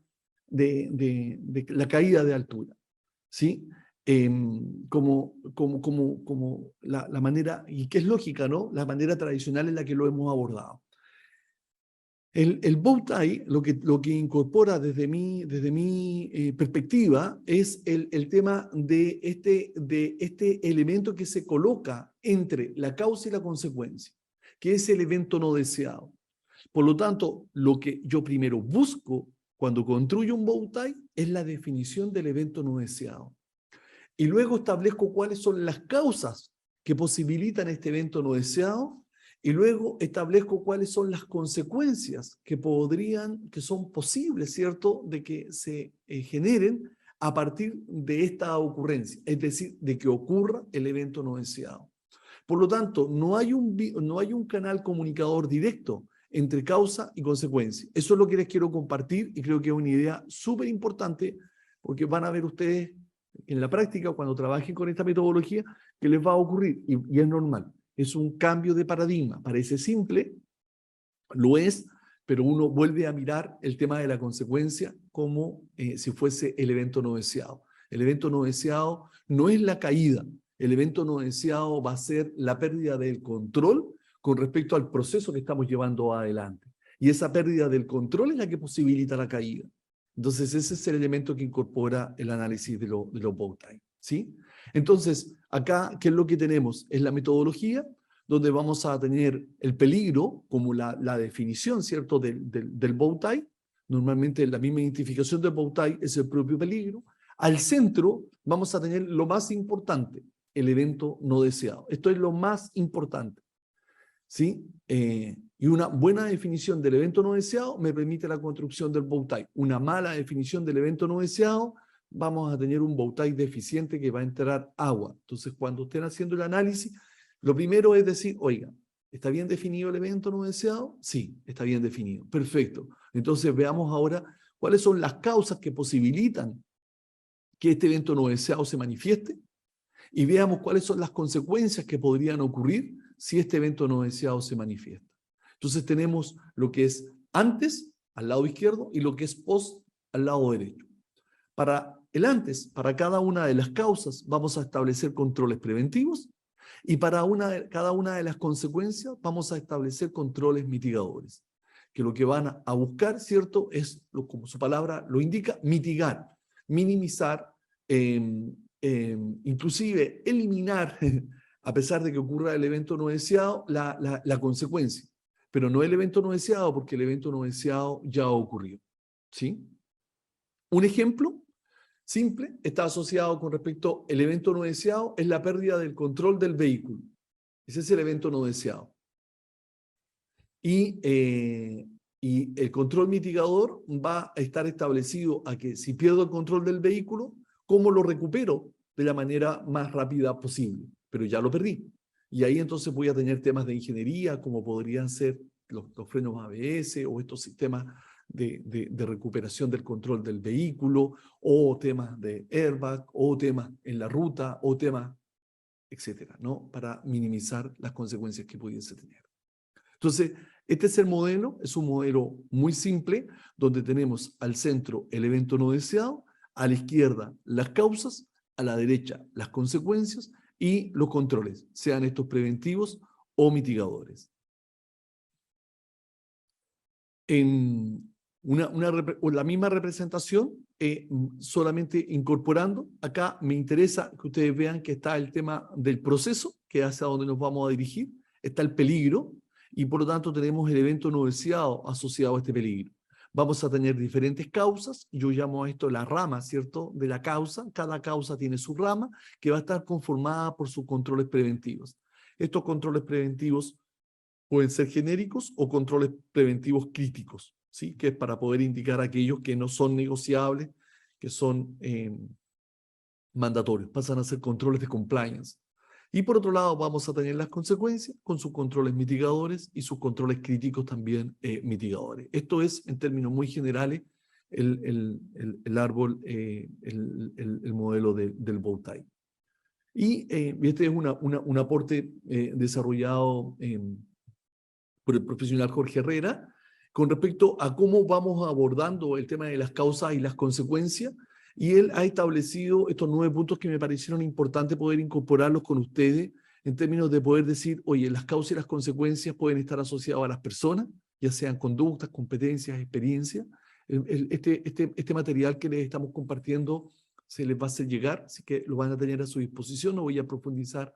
la caída de altura, ¿sí? Como la manera, y que es lógica, ¿no? La manera tradicional en la que lo hemos abordado. El Bowtie lo que incorpora desde mi perspectiva es el tema de este elemento que se coloca entre la causa y la consecuencia, que es el evento no deseado. Por lo tanto, lo que yo primero busco cuando construyo un Bowtie es la definición del evento no deseado. Y luego establezco cuáles son las causas que posibilitan este evento no deseado. Y luego establezco cuáles son las consecuencias que son posibles, ¿cierto?, de que se generen a partir de esta ocurrencia, es decir, de que ocurra el evento no deseado. Por lo tanto, no hay un canal comunicador directo entre causa y consecuencia. Eso es lo que les quiero compartir y creo que es una idea súper importante porque van a ver ustedes en la práctica, cuando trabajen con esta metodología, que les va a ocurrir y es normal. Es un cambio de paradigma. Parece simple, lo es, pero uno vuelve a mirar el tema de la consecuencia como si fuese el evento no deseado. El evento no deseado no es la caída. El evento no deseado va a ser la pérdida del control con respecto al proceso que estamos llevando adelante. Y esa pérdida del control es la que posibilita la caída. Entonces, ese es el elemento que incorpora el análisis de los Bowtie, ¿sí? Entonces, acá, ¿qué es lo que tenemos? Es la metodología donde vamos a tener el peligro como la definición, ¿cierto?, del Bowtie. Normalmente la misma identificación del Bowtie es el propio peligro. Al centro vamos a tener lo más importante, el evento no deseado. Esto es lo más importante, ¿sí? Y una buena definición del evento no deseado me permite la construcción del Bowtie. Una mala definición del evento no deseado, vamos a tener un Bowtie deficiente que va a entrar agua. Entonces, cuando estén haciendo el análisis, lo primero es decir, oiga, ¿está bien definido el evento no deseado? Sí, está bien definido. Perfecto. Entonces, veamos ahora cuáles son las causas que posibilitan que este evento no deseado se manifieste y veamos cuáles son las consecuencias que podrían ocurrir si este evento no deseado se manifiesta. Entonces tenemos lo que es antes, al lado izquierdo, y lo que es post, al lado derecho. Para el antes, para cada una de las causas, vamos a establecer controles preventivos y para cada una de las consecuencias vamos a establecer controles mitigadores, que lo que van a buscar, ¿cierto?, es, como su palabra lo indica, mitigar, minimizar, inclusive eliminar, a pesar de que ocurra el evento no deseado, la consecuencia. Pero no el evento no deseado, porque el evento no deseado ya ha ocurrido. ¿Sí? Un ejemplo simple está asociado con respecto al evento no deseado, es la pérdida del control del vehículo. Ese es el evento no deseado. Y el control mitigador va a estar establecido a que si pierdo el control del vehículo, ¿cómo lo recupero de la manera más rápida posible? Pero ya lo perdí. Y ahí entonces voy a tener temas de ingeniería, como podrían ser los frenos ABS o estos sistemas de recuperación del control del vehículo, o temas de airbag, o temas en la ruta, o temas, etcétera, ¿no? Para minimizar las consecuencias que pudiese tener. Entonces, este es el modelo, es un modelo muy simple, donde tenemos al centro el evento no deseado, a la izquierda las causas, a la derecha las consecuencias y los controles, sean estos preventivos o mitigadores. En la misma representación, solamente incorporando, acá me interesa que ustedes vean que está el tema del proceso, que es hacia donde nos vamos a dirigir, está el peligro, y por lo tanto tenemos el evento no deseado asociado a este peligro. Vamos a tener diferentes causas, yo llamo a esto la rama, ¿cierto?, de la causa. Cada causa tiene su rama, que va a estar conformada por sus controles preventivos. Estos controles preventivos pueden ser genéricos o controles preventivos críticos, ¿sí?, que es para poder indicar aquellos que no son negociables, que son mandatorios, pasan a ser controles de compliance. Y por otro lado vamos a tener las consecuencias con sus controles mitigadores y sus controles críticos también mitigadores. Esto es, en términos muy generales, el árbol, el modelo del bow tie. Y este es un aporte desarrollado por el profesional Jorge Herrera con respecto a cómo vamos abordando el tema de las causas y las consecuencias. Y él ha establecido estos 9 puntos que me parecieron importantes poder incorporarlos con ustedes en términos de poder decir, oye, las causas y las consecuencias pueden estar asociadas a las personas, ya sean conductas, competencias, experiencias. Este material que les estamos compartiendo se les va a hacer llegar, así que lo van a tener a su disposición. No voy a profundizar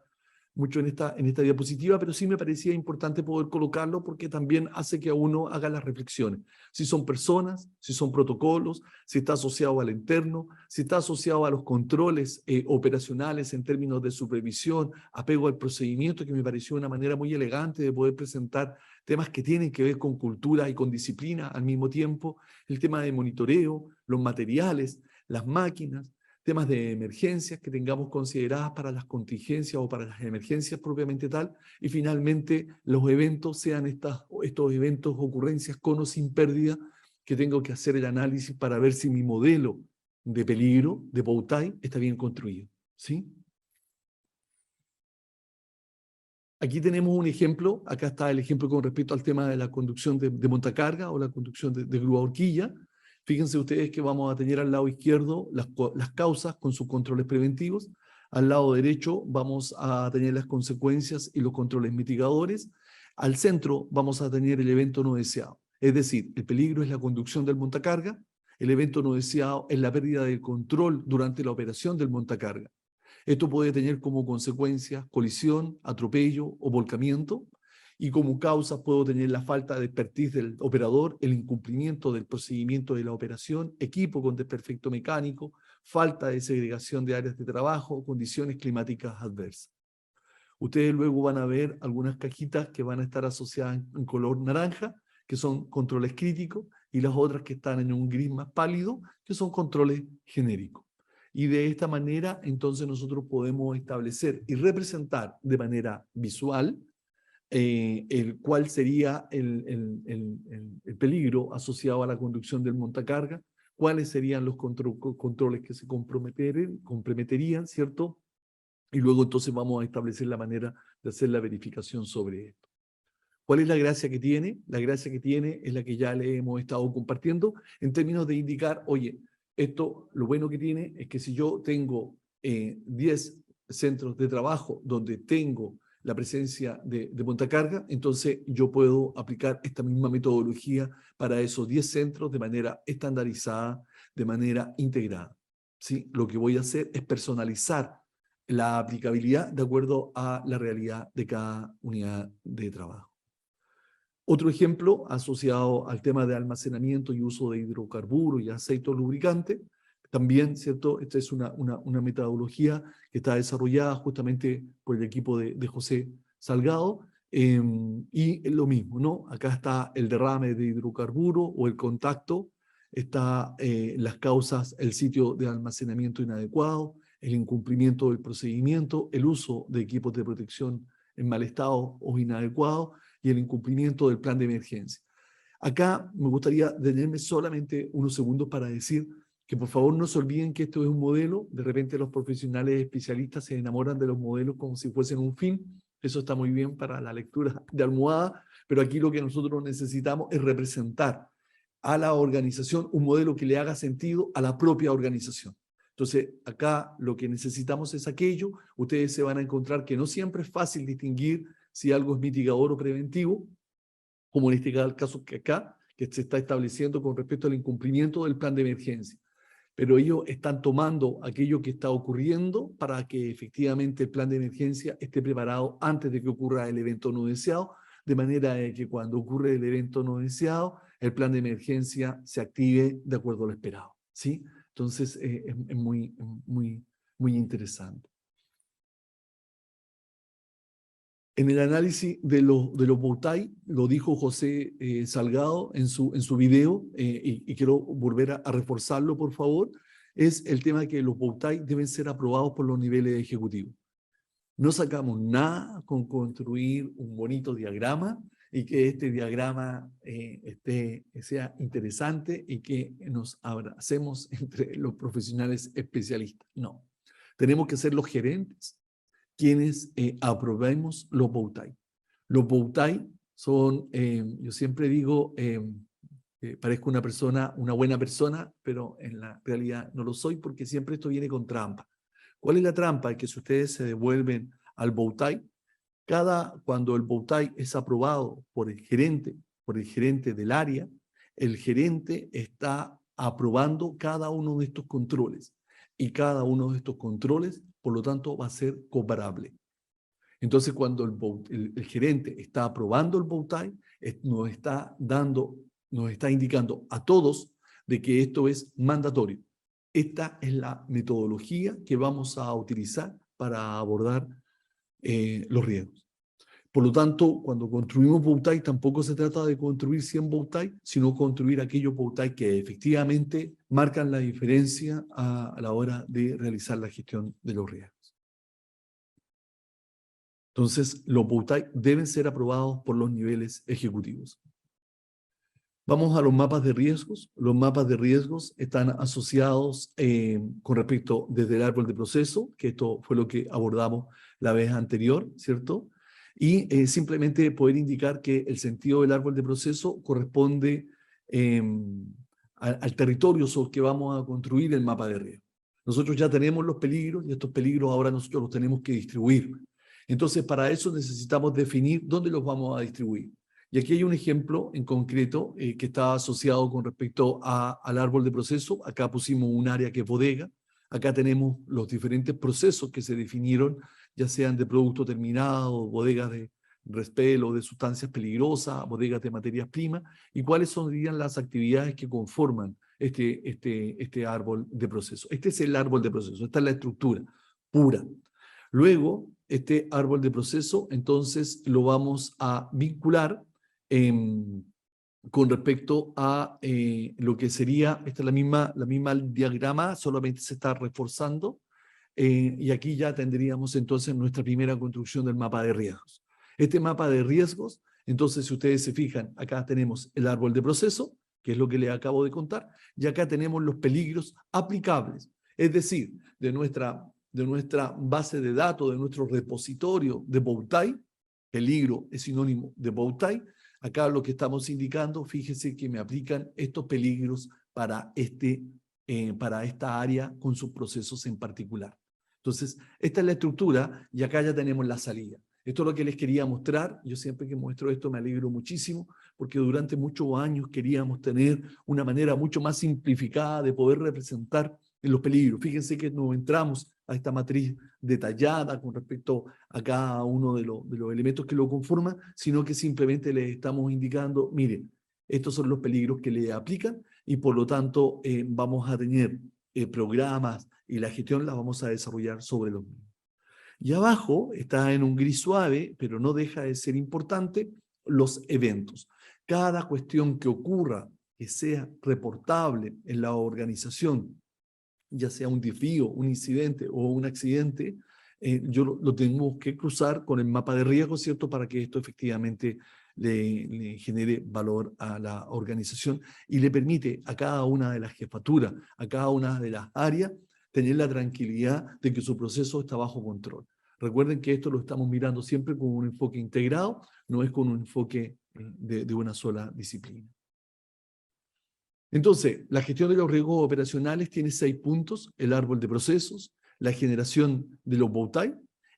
mucho en esta diapositiva, pero sí me parecía importante poder colocarlo porque también hace que uno haga las reflexiones. Si son personas, si son protocolos, si está asociado al interno, si está asociado a los controles operacionales en términos de supervisión, apego al procedimiento, que me pareció una manera muy elegante de poder presentar temas que tienen que ver con cultura y con disciplina al mismo tiempo, el tema de monitoreo, los materiales, las máquinas, temas de emergencias que tengamos consideradas para las contingencias o para las emergencias propiamente tal, y finalmente los eventos sean estos eventos, ocurrencias con o sin pérdida, que tengo que hacer el análisis para ver si mi modelo de peligro, de bow tie, está bien construido. ¿Sí? Aquí tenemos un ejemplo, acá está el ejemplo con respecto al tema de la conducción de montacarga o la conducción de grúa horquilla. Fíjense ustedes que vamos a tener al lado izquierdo las causas con sus controles preventivos. Al lado derecho vamos a tener las consecuencias y los controles mitigadores. Al centro vamos a tener el evento no deseado. Es decir, el peligro es la conducción del montacarga. El evento no deseado es la pérdida del control durante la operación del montacarga. Esto puede tener como consecuencia colisión, atropello o volcamiento. Y como causa puedo tener la falta de expertise del operador, el incumplimiento del procedimiento de la operación, equipo con desperfecto mecánico, falta de segregación de áreas de trabajo, condiciones climáticas adversas. Ustedes luego van a ver algunas cajitas que van a estar asociadas en color naranja, que son controles críticos, y las otras que están en un gris más pálido, que son controles genéricos. Y de esta manera, entonces, nosotros podemos establecer y representar de manera visual cuál sería el peligro asociado a la conducción del montacarga, cuáles serían los controles que se comprometerían, ¿cierto? Y luego entonces vamos a establecer la manera de hacer la verificación sobre esto. ¿Cuál es la gracia que tiene? La gracia que tiene es la que ya le hemos estado compartiendo en términos de indicar, oye, Esto, lo bueno que tiene es que si yo tengo 10 centros de trabajo donde tengo la presencia de montacarga, entonces yo puedo aplicar esta misma metodología para esos 10 centros de manera estandarizada, de manera integrada. ¿Sí? Lo que voy a hacer es personalizar la aplicabilidad de acuerdo a la realidad de cada unidad de trabajo. Otro ejemplo asociado al tema de almacenamiento y uso de hidrocarburos y aceites lubricantes, también, ¿cierto? Esta es una metodología que está desarrollada justamente por el equipo de José Salgado, y lo mismo, ¿no? Acá está el derrame de hidrocarburo o el contacto, está las causas, el sitio de almacenamiento inadecuado, el incumplimiento del procedimiento, el uso de equipos de protección en mal estado o inadecuado, y el incumplimiento del plan de emergencia. Acá me gustaría detenerme solamente unos segundos para decir que por favor no se olviden que esto es un modelo. De repente los profesionales especialistas se enamoran de los modelos como si fuesen un fin. Eso está muy bien para la lectura de almohada, pero aquí lo que nosotros necesitamos es representar a la organización un modelo que le haga sentido a la propia organización. Entonces, acá lo que necesitamos es aquello. Ustedes se van a encontrar que no siempre es fácil distinguir si algo es mitigador o preventivo, como en este caso que acá, que se está estableciendo con respecto al incumplimiento del plan de emergencia. Pero ellos están tomando aquello que está ocurriendo para que efectivamente el plan de emergencia esté preparado antes de que ocurra el evento no deseado, de manera que cuando ocurre el evento no deseado, el plan de emergencia se active de acuerdo a lo esperado, ¿sí? Entonces, es muy interesante. En el análisis de los Bowtie, lo dijo José Salgado en su video, y quiero volver a reforzarlo, por favor, es el tema de que los Bowtie deben ser aprobados por los niveles ejecutivos. No sacamos nada con construir un bonito diagrama y que este diagrama sea interesante y que nos abracemos entre los profesionales especialistas. No, tenemos que ser los gerentes quienes aprobemos los Bowtie. Los Bowtie son, yo siempre digo, parezco una buena persona, pero en la realidad no lo soy porque siempre esto viene con trampa. ¿Cuál es la trampa? Es que si ustedes se devuelven al Bowtie, cuando el Bowtie es aprobado por el gerente del área, el gerente está aprobando cada uno de estos controles y cada uno de estos controles, por lo tanto, va a ser comparable. Entonces, cuando el gerente está aprobando el Bowtie, nos está indicando a todos de que esto es mandatorio. Esta es la metodología que vamos a utilizar para abordar los riesgos. Por lo tanto, cuando construimos Bowtie, tampoco se trata de construir 100 Bowtie, sino construir aquellos Bowtie que efectivamente marcan la diferencia a la hora de realizar la gestión de los riesgos. Entonces, los Bowtie deben ser aprobados por los niveles ejecutivos. Vamos a los mapas de riesgos. Los mapas de riesgos están asociados con respecto desde el árbol de proceso, que esto fue lo que abordamos la vez anterior, ¿cierto? Y simplemente poder indicar que el sentido del árbol de proceso corresponde al territorio sobre el que vamos a construir el mapa de riesgo. Nosotros ya tenemos los peligros y estos peligros ahora nosotros los tenemos que distribuir. Entonces, para eso necesitamos definir dónde los vamos a distribuir. Y aquí hay un ejemplo en concreto que está asociado con respecto al árbol de proceso. Acá pusimos un área que es bodega. Acá tenemos los diferentes procesos que se definieron, ya sean de producto terminado, bodegas de respelo, de sustancias peligrosas, bodegas de materias primas, y cuáles serían las actividades que conforman este árbol de proceso. Este es el árbol de proceso, esta es la estructura pura. Luego, este árbol de proceso, entonces, lo vamos a vincular con respecto a lo que sería, esta es la misma diagrama, solamente se está reforzando, y aquí ya tendríamos entonces nuestra primera construcción del mapa de riesgos. Este mapa de riesgos, entonces, si ustedes se fijan, acá tenemos el árbol de proceso, que es lo que les acabo de contar, y acá tenemos los peligros aplicables, es decir, de nuestra base de datos, de nuestro repositorio de Bowtie. Peligro es sinónimo de Bowtie. Acá lo que estamos indicando, fíjese que me aplican estos peligros para este para esta área con sus procesos en particular. Entonces, esta es la estructura y acá ya tenemos la salida. Esto es lo que les quería mostrar. Yo siempre que muestro esto me alegro muchísimo porque durante muchos años queríamos tener una manera mucho más simplificada de poder representar los peligros. Fíjense que nos entramos a esta matriz detallada con respecto a cada uno de los elementos que lo conforman, sino que simplemente les estamos indicando, miren, estos son los peligros que le aplican y por lo tanto vamos a tener programas y la gestión la vamos a desarrollar sobre los mismos. Y abajo está en un gris suave, pero no deja de ser importante, los eventos. Cada cuestión que ocurra, que sea reportable en la organización, ya sea un desvío, un incidente o un accidente, yo lo tengo que cruzar con el mapa de riesgo, ¿cierto? Para que esto efectivamente le genere valor a la organización y le permite a cada una de las jefaturas, a cada una de las áreas, tener la tranquilidad de que su proceso está bajo control. Recuerden que esto lo estamos mirando siempre con un enfoque integrado, no es con un enfoque de una sola disciplina. Entonces, la gestión de los riesgos operacionales tiene 6 puntos: el árbol de procesos, la generación de los bowtie,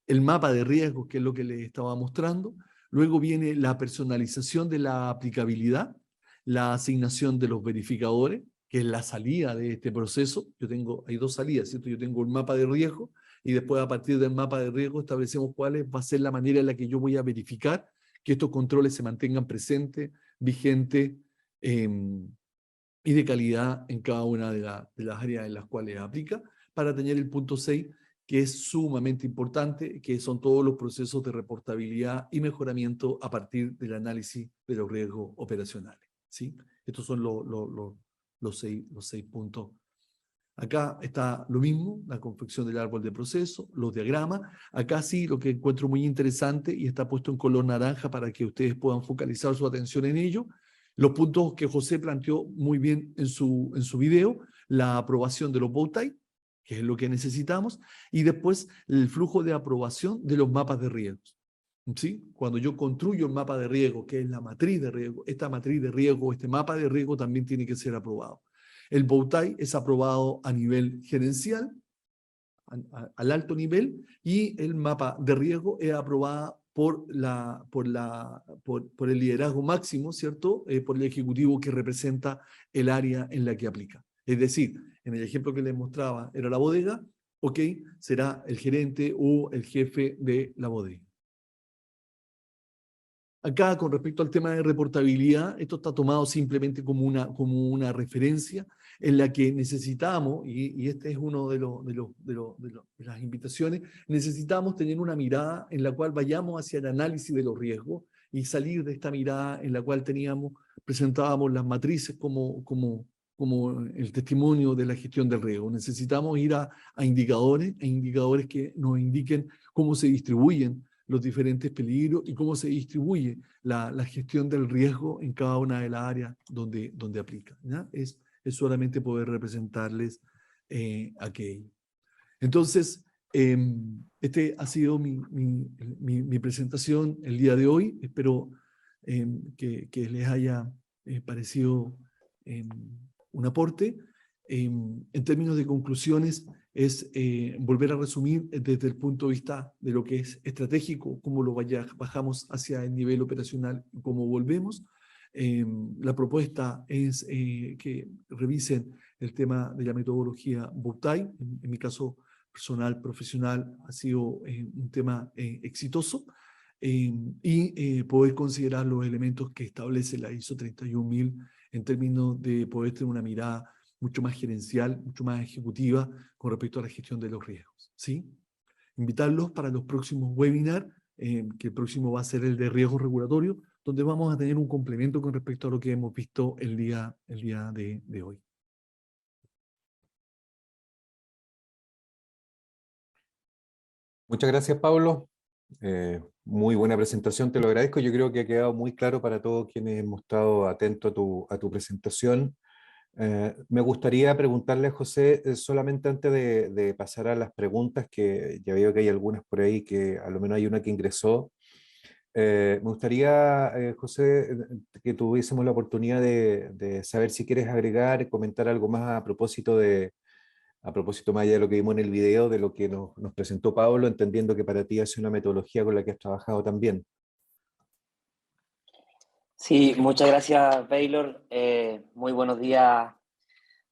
el mapa de riesgos, que es lo que les estaba mostrando, luego viene la personalización de la aplicabilidad, la asignación de los verificadores, que es la salida de este proceso. Hay 2 salidas, ¿cierto? Yo tengo el mapa de riesgo y después a partir del mapa de riesgo establecemos cuál va a ser la manera en la que yo voy a verificar que estos controles se mantengan presentes, vigentes, y de calidad en cada una de las áreas en las cuales aplica, para tener el punto 6, que es sumamente importante, que son todos los procesos de reportabilidad y mejoramiento a partir del análisis de los riesgos operacionales, ¿sí? Estos son los seis puntos. Acá está lo mismo, la confección del árbol de proceso, los diagramas. Acá sí, lo que encuentro muy interesante, y está puesto en color naranja para que ustedes puedan focalizar su atención en ello, los puntos que José planteó muy bien en su video, la aprobación de los bowtie, que es lo que necesitamos, y después el flujo de aprobación de los mapas de riesgos. ¿Sí? Cuando yo construyo el mapa de riesgo, que es la matriz de riesgo, esta matriz de riesgo, este mapa de riesgo también tiene que ser aprobado. El bowtie es aprobado a nivel gerencial, al alto nivel, y el mapa de riesgo es aprobado por el liderazgo máximo, ¿cierto? Por el ejecutivo que representa el área en la que aplica. Es decir, en el ejemplo que les mostraba era la bodega, ok, será el gerente o el jefe de la bodega. Acá, con respecto al tema de reportabilidad, esto está tomado simplemente como una referencia en la que necesitamos, y este es uno de las invitaciones, necesitamos tener una mirada en la cual vayamos hacia el análisis de los riesgos y salir de esta mirada en la cual presentábamos las matrices como el testimonio de la gestión del riesgo. Necesitamos ir a indicadores que nos indiquen cómo se distribuyen los diferentes peligros y cómo se distribuye la gestión del riesgo en cada una de las áreas donde aplica, ¿ya? Es solamente poder representarles aquello. Entonces, este ha sido mi presentación el día de hoy. Espero que les haya parecido un aporte. En términos de conclusiones, es volver a resumir desde el punto de vista de lo que es estratégico, cómo lo bajamos hacia el nivel operacional, cómo volvemos. La propuesta es que revisen el tema de la metodología bowtie. En mi caso personal, profesional, ha sido un tema exitoso, y poder considerar los elementos que establece la ISO 31000 en términos de poder tener una mirada mucho más gerencial, mucho más ejecutiva con respecto a la gestión de los riesgos, ¿sí? Invitarlos para los próximos webinars, que el próximo va a ser el de riesgos regulatorios, donde vamos a tener un complemento con respecto a lo que hemos visto el día de hoy. Muchas gracias, Pablo. Muy buena presentación, te lo agradezco. Yo creo que ha quedado muy claro para todos quienes hemos estado atentos a tu presentación. Me gustaría preguntarle a José, solamente antes de pasar a las preguntas, que ya veo que hay algunas por ahí, que a lo menos hay una que ingresó. Me gustaría, José, que tuviésemos la oportunidad de saber si quieres agregar, comentar algo más a propósito más allá de lo que vimos en el video, de lo que nos presentó Pablo, entendiendo que para ti es una metodología con la que has trabajado también. Sí, muchas gracias, Baylor. Muy buenos días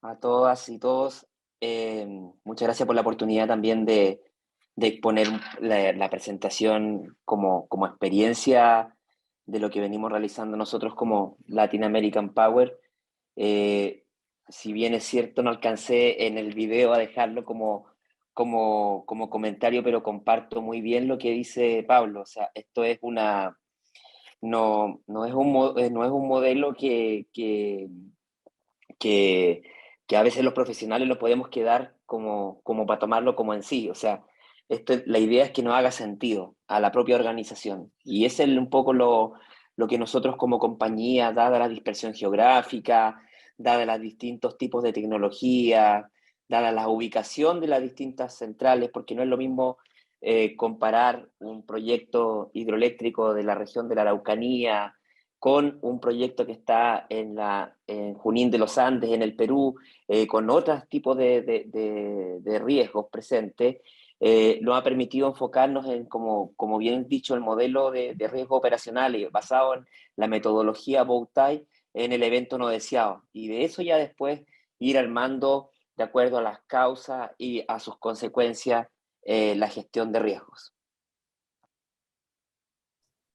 a todas y todos. Muchas gracias por la oportunidad también de exponer la presentación como experiencia de lo que venimos realizando nosotros como Latin American Power. Eh, si bien es cierto, no alcancé en el video a dejarlo como comentario, pero comparto muy bien lo que dice Pablo. O sea, esto es no es no es un modelo que, que a veces los profesionales lo podemos quedar como para tomarlo como en sí. O sea, la idea es que nos haga sentido a la propia organización. Y es un poco lo que nosotros como compañía, dada la dispersión geográfica, dada los distintos tipos de tecnología, dada la ubicación de las distintas centrales, porque no es lo mismo comparar un proyecto hidroeléctrico de la región de la Araucanía con un proyecto que está en Junín de los Andes, en el Perú, con otros tipos de riesgos presentes, nos ha permitido enfocarnos en, como bien dicho, el modelo de riesgo operacional basado en la metodología Bowtie en el evento no deseado. Y de eso ya después ir armando, de acuerdo a las causas y a sus consecuencias, la gestión de riesgos.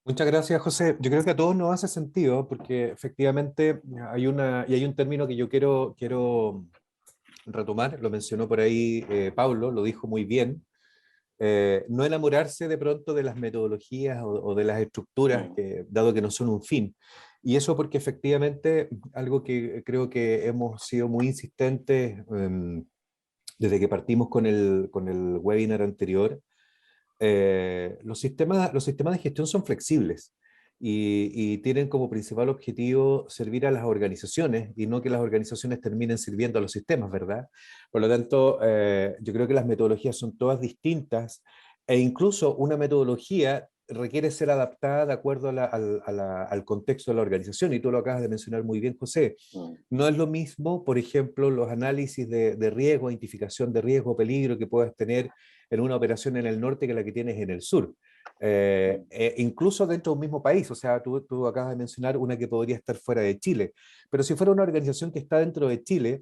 Muchas gracias, José. Yo creo que a todos nos hace sentido porque efectivamente hay un término que yo quiero retomar, lo mencionó por ahí Pablo, lo dijo muy bien. No enamorarse de pronto de las metodologías o de las estructuras, dado que no son un fin. Y eso porque efectivamente algo que creo que hemos sido muy insistentes desde que partimos con con el webinar anterior, los sistemas de gestión son flexibles y tienen como principal objetivo servir a las organizaciones y no que las organizaciones terminen sirviendo a los sistemas, ¿verdad? Por lo tanto, yo creo que las metodologías son todas distintas e incluso una metodología requiere ser adaptada de acuerdo al contexto de la organización y tú lo acabas de mencionar muy bien, José. No es lo mismo, por ejemplo, los análisis de riesgo, identificación de riesgo, peligro que puedas tener en una operación en el norte que la que tienes en el sur. Incluso dentro de un mismo país, o sea, tú acabas de mencionar una que podría estar fuera de Chile, pero si fuera una organización que está dentro de Chile,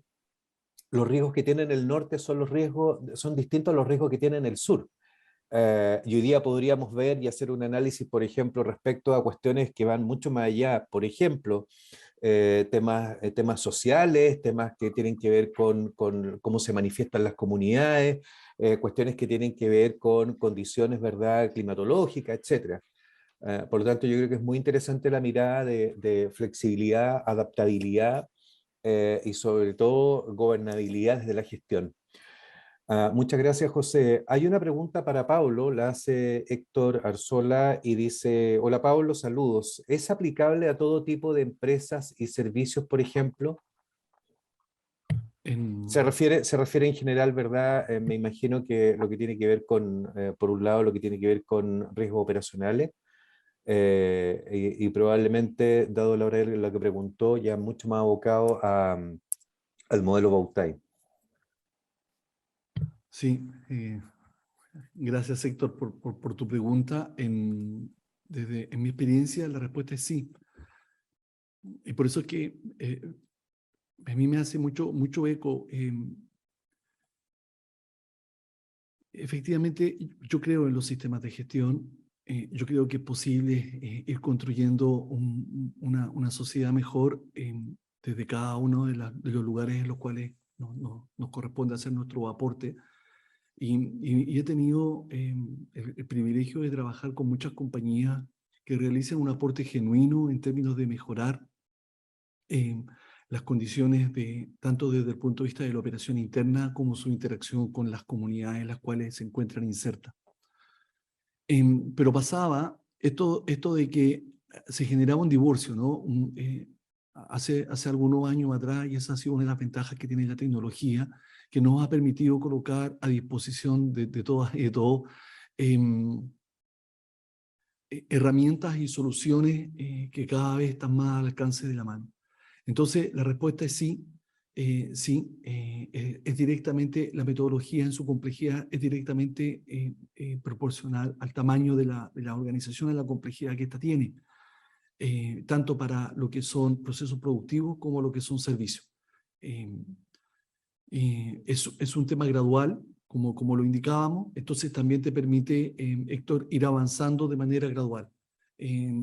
los riesgos que tiene en el norte son distintos a los riesgos que tiene en el sur. Y hoy día podríamos ver y hacer un análisis, por ejemplo, respecto a cuestiones que van mucho más allá, por ejemplo, temas sociales, temas que tienen que ver con cómo se manifiestan las comunidades, cuestiones que tienen que ver con condiciones, ¿verdad?, climatológicas, etcétera. Por lo tanto, yo creo que es muy interesante la mirada de flexibilidad, adaptabilidad y sobre todo gobernabilidad desde la gestión. Muchas gracias, José. Hay una pregunta para Pablo, la hace Héctor Arzola y dice, hola Pablo, saludos. ¿Es aplicable a todo tipo de empresas y servicios, por ejemplo? Se refiere en general, ¿verdad? Me imagino que lo que tiene que ver con, por un lado, lo que tiene que ver con riesgos operacionales y probablemente, dado la hora en la que preguntó, ya mucho más abocado al modelo Bowtie. Sí, gracias Héctor por tu pregunta. En mi experiencia la respuesta es sí. Y por eso es que a mí me hace mucho eco. Efectivamente, yo creo en los sistemas de gestión. Yo creo que es posible ir construyendo una sociedad mejor desde cada uno de los lugares en los cuales nos corresponde hacer nuestro aporte. Y he tenido el privilegio de trabajar con muchas compañías que realizan un aporte genuino en términos de mejorar las condiciones tanto desde el punto de vista de la operación interna como su interacción con las comunidades en las cuales se encuentran insertas. Pero pasaba esto de que se generaba un divorcio, ¿no? Hace algunos años atrás, y esa ha sido una de las ventajas que tiene la tecnología, que nos ha permitido colocar a disposición de todas y de todos herramientas y soluciones que cada vez están más al alcance de la mano. Entonces, la respuesta es sí. Es directamente, la metodología en su complejidad es directamente proporcional al tamaño de la organización, a la complejidad que ésta tiene, tanto para lo que son procesos productivos como lo que son servicios. Es un tema gradual, como lo indicábamos, entonces también te permite, Héctor, ir avanzando de manera gradual.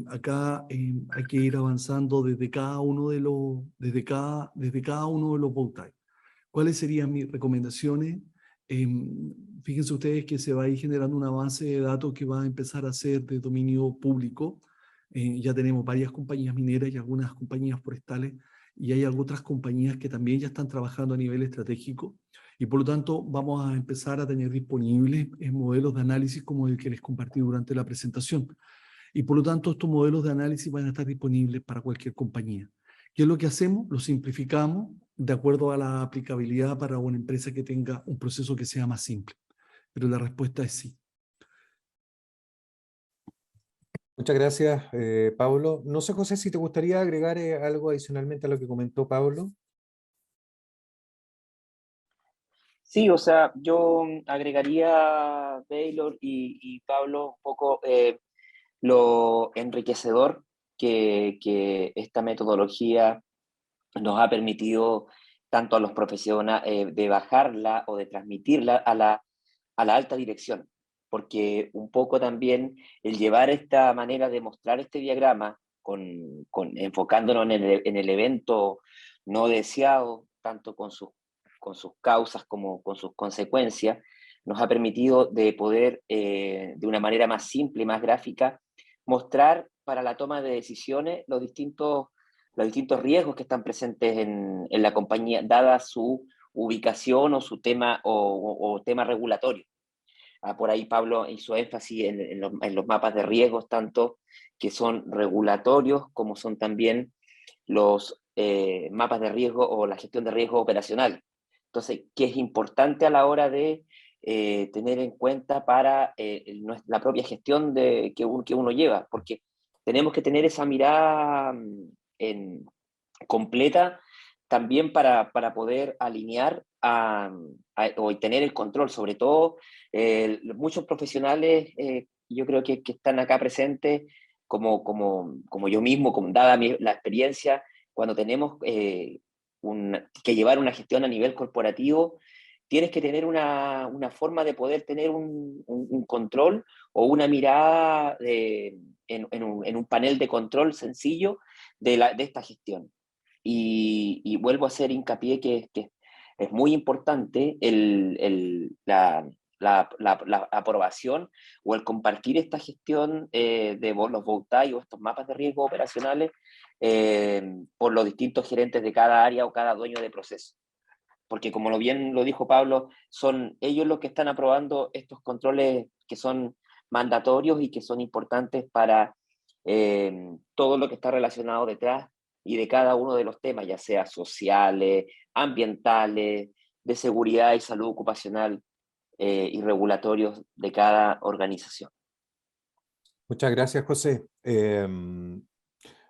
Acá hay que ir avanzando desde cada uno de desde cada uno de los bow tie. ¿Cuáles serían mis recomendaciones? Fíjense ustedes que se va a ir generando una base de datos que va a empezar a ser de dominio público. Ya tenemos varias compañías mineras y algunas compañías forestales, y hay otras compañías que también ya están trabajando a nivel estratégico, y por lo tanto vamos a empezar a tener disponibles modelos de análisis como el que les compartí durante la presentación. Y por lo tanto, estos modelos de análisis van a estar disponibles para cualquier compañía. ¿Qué es lo que hacemos? Lo simplificamos de acuerdo a la aplicabilidad para una empresa que tenga un proceso que sea más simple. Pero la respuesta es sí. Muchas gracias, Pablo. No sé, José, si te gustaría agregar algo adicionalmente a lo que comentó Pablo. Sí, o sea, yo agregaría, Taylor y Pablo, un poco lo enriquecedor que esta metodología nos ha permitido tanto a los profesionales de bajarla o de transmitirla a la alta dirección, porque un poco también el llevar esta manera de mostrar este diagrama, enfocándonos en el evento no deseado, tanto con sus causas como con sus consecuencias, nos ha permitido de poder, de una manera más simple y más gráfica, mostrar para la toma de decisiones los distintos riesgos que están presentes en la compañía, dada su ubicación o su tema o tema regulatorio. Por ahí Pablo hizo énfasis en los mapas de riesgos, tanto que son regulatorios como son también los mapas de riesgo o la gestión de riesgo operacional. Entonces, ¿qué es importante a la hora de tener en cuenta para la propia gestión que uno lleva? Porque tenemos que tener esa mirada completa también para poder alinear o tener el control, sobre todo muchos profesionales, yo creo que están acá presentes, como yo mismo, dada la experiencia, cuando tenemos que llevar una gestión a nivel corporativo, tienes que tener una forma de poder tener un control o una mirada en un panel de control sencillo de esta gestión. Y vuelvo a hacer hincapié que es muy importante la aprobación o el compartir esta gestión de los BOUTAI o estos mapas de riesgo operacionales por los distintos gerentes de cada área o cada dueño de proceso. Porque como bien lo dijo Pablo, son ellos los que están aprobando estos controles que son mandatorios y que son importantes para todo lo que está relacionado detrás y de cada uno de los temas, ya sea sociales, ambientales, de seguridad y salud ocupacional y regulatorios de cada organización. Muchas gracias, José.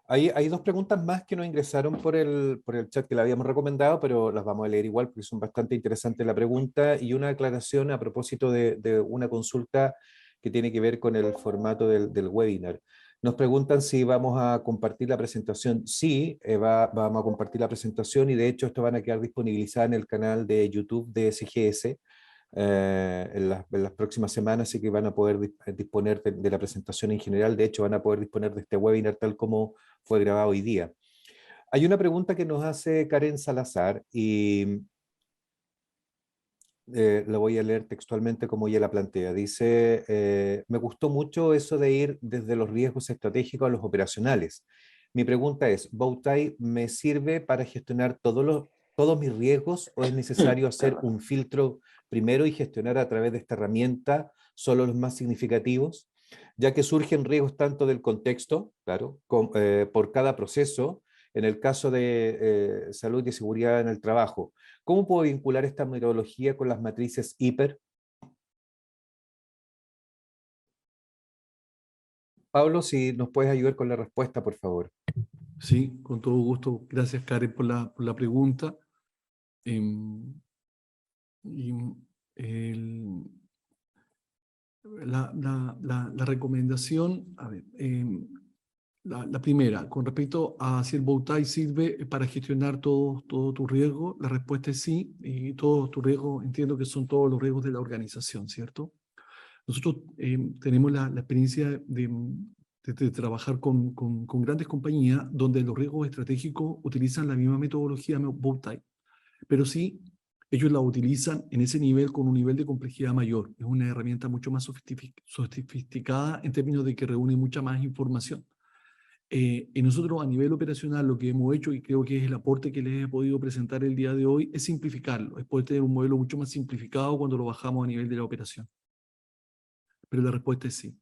Hay dos preguntas más que nos ingresaron por el chat que le habíamos recomendado, pero las vamos a leer igual porque son bastante interesantes la pregunta, y una aclaración a propósito de una consulta que tiene que ver con el formato del webinar. Nos preguntan si vamos a compartir la presentación. Sí, vamos a compartir la presentación, y de hecho esto van a quedar disponibilizadas en el canal de YouTube de SGS en las próximas semanas, así que van a poder disponer de la presentación en general. De hecho, van a poder disponer de este webinar tal como fue grabado hoy día. Hay una pregunta que nos hace Karen Salazar, y la voy a leer textualmente como ella la plantea. Dice, me gustó mucho eso de ir desde los riesgos estratégicos a los operacionales. Mi pregunta es, ¿Bowtie me sirve para gestionar todos mis riesgos, o es necesario hacer un filtro primero y gestionar a través de esta herramienta solo los más significativos? Ya que surgen riesgos tanto del contexto, claro, por cada proceso, en el caso de salud y seguridad en el trabajo. ¿Cómo puedo vincular esta metodología con las matrices HIPER? Pablo, si nos puedes ayudar con la respuesta, por favor. Sí, con todo gusto. Gracias, Karen, por la pregunta. Em, y el- la recomendación, a ver, la primera, con respecto a si el Bowtie sirve para gestionar todo tu riesgo, la respuesta es sí, y todos tus riesgos, entiendo que son todos los riesgos de la organización, ¿cierto? Nosotros tenemos la experiencia de trabajar con grandes compañías donde los riesgos estratégicos utilizan la misma metodología Bowtie, pero sí, ellos la utilizan en ese nivel con un nivel de complejidad mayor. Es una herramienta mucho más sofisticada en términos de que reúne mucha más información. Y nosotros a nivel operacional lo que hemos hecho, y creo que es el aporte que les he podido presentar el día de hoy, es simplificarlo, es poder tener un modelo mucho más simplificado cuando lo bajamos a nivel de la operación. Pero la respuesta es sí.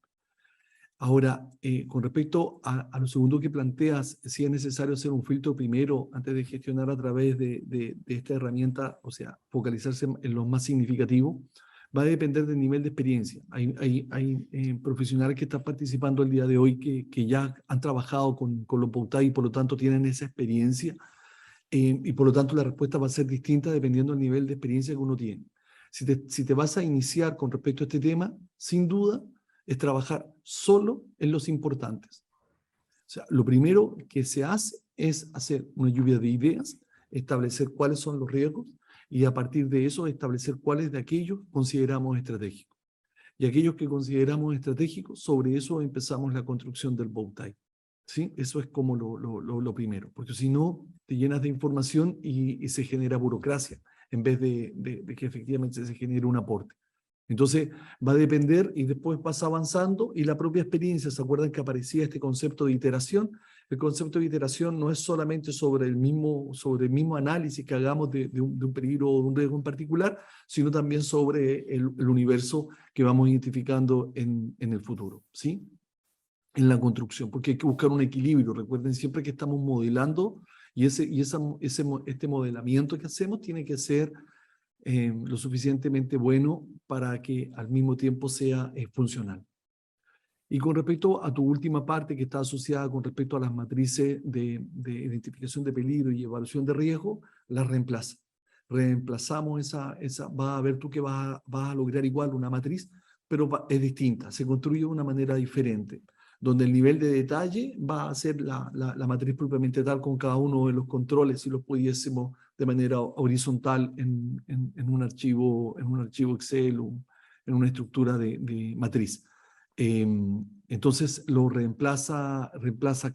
Ahora, con respecto a lo segundo que planteas, si es necesario hacer un filtro primero antes de gestionar a través de esta herramienta, o sea, focalizarse en lo más significativo, va a depender del nivel de experiencia. Hay profesionales que están participando el día de hoy que ya han trabajado con los Bowtie y por lo tanto tienen esa experiencia y por lo tanto la respuesta va a ser distinta dependiendo del nivel de experiencia que uno tiene. Si te vas a iniciar con respecto a este tema, sin duda, es trabajar solo en los importantes. O sea, lo primero que se hace es hacer una lluvia de ideas, establecer cuáles son los riesgos y a partir de eso establecer cuáles de aquellos consideramos estratégicos. Y aquellos que consideramos estratégicos, sobre eso empezamos la construcción del Bowtie. ¿Sí? Eso es como lo primero, porque si no, te llenas de información y se genera burocracia en vez de que efectivamente se genere un aporte. Entonces, va a depender y después vas avanzando y la propia experiencia, ¿se acuerdan que aparecía este concepto de iteración? El concepto de iteración no es solamente sobre el mismo análisis que hagamos de un peligro o de un riesgo en particular, sino también sobre el universo que vamos identificando en el futuro, ¿sí? En la construcción, porque hay que buscar un equilibrio. Recuerden siempre que estamos modelando y este modelamiento que hacemos tiene que ser lo suficientemente bueno para que al mismo tiempo sea funcional. Y con respecto a tu última parte que está asociada con respecto a las matrices de identificación de peligro y evaluación de riesgo, las reemplaza. Reemplazamos vas a ver tú que vas a lograr igual una matriz, pero es distinta, se construye de una manera diferente, donde el nivel de detalle va a ser la matriz propiamente tal con cada uno de los controles, si los pudiésemos de manera horizontal en un archivo Excel o en una estructura de matriz. Entonces lo reemplaza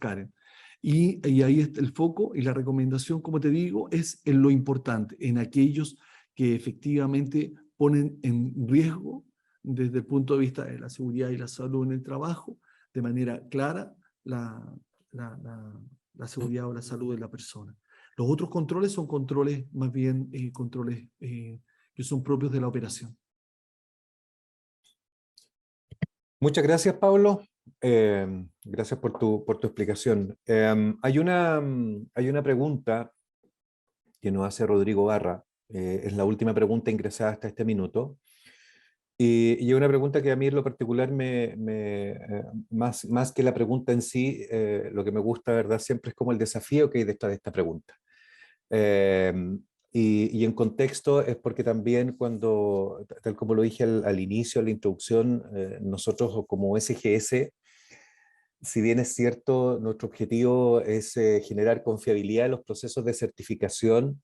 Karen. Y ahí está el foco y la recomendación, como te digo, es en lo importante, en aquellos que efectivamente ponen en riesgo desde el punto de vista de la seguridad y la salud en el trabajo, de manera clara, la seguridad o la salud de la persona. Los otros controles son controles, más bien controles que son propios de la operación. Muchas gracias, Pablo. Gracias por tu explicación. Hay una pregunta que nos hace Rodrigo Barra. Es la última pregunta ingresada hasta este minuto. Y es una pregunta que a mí en lo particular, más que la pregunta en sí, lo que me gusta, ¿verdad? Siempre es como el desafío que hay detrás de esta pregunta. Y en contexto es porque también cuando, tal como lo dije al inicio, a la introducción, nosotros como SGS, si bien es cierto, nuestro objetivo es generar confiabilidad en los procesos de certificación,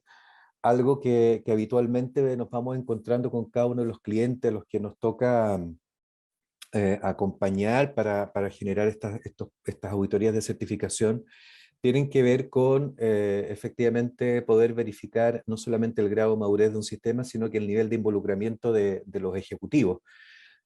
algo que habitualmente nos vamos encontrando con cada uno de los clientes a los que nos toca acompañar para generar estas auditorías de certificación, tienen que ver con efectivamente poder verificar no solamente el grado de madurez de un sistema, sino que el nivel de involucramiento de los ejecutivos,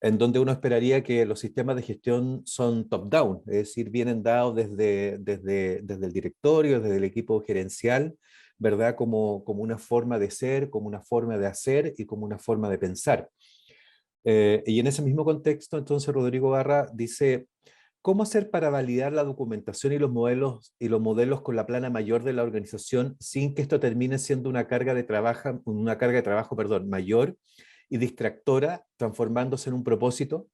en donde uno esperaría que los sistemas de gestión son top-down, es decir, vienen dados desde el directorio, desde el equipo gerencial, ¿verdad? Como una forma de ser, como una forma de hacer y como una forma de pensar. Y en ese mismo contexto, entonces, Rodrigo Barra dice, ¿cómo hacer para validar la documentación y los modelos con la plana mayor de la organización sin que esto termine siendo una carga de trabajo, mayor y distractora, transformándose en un propósito?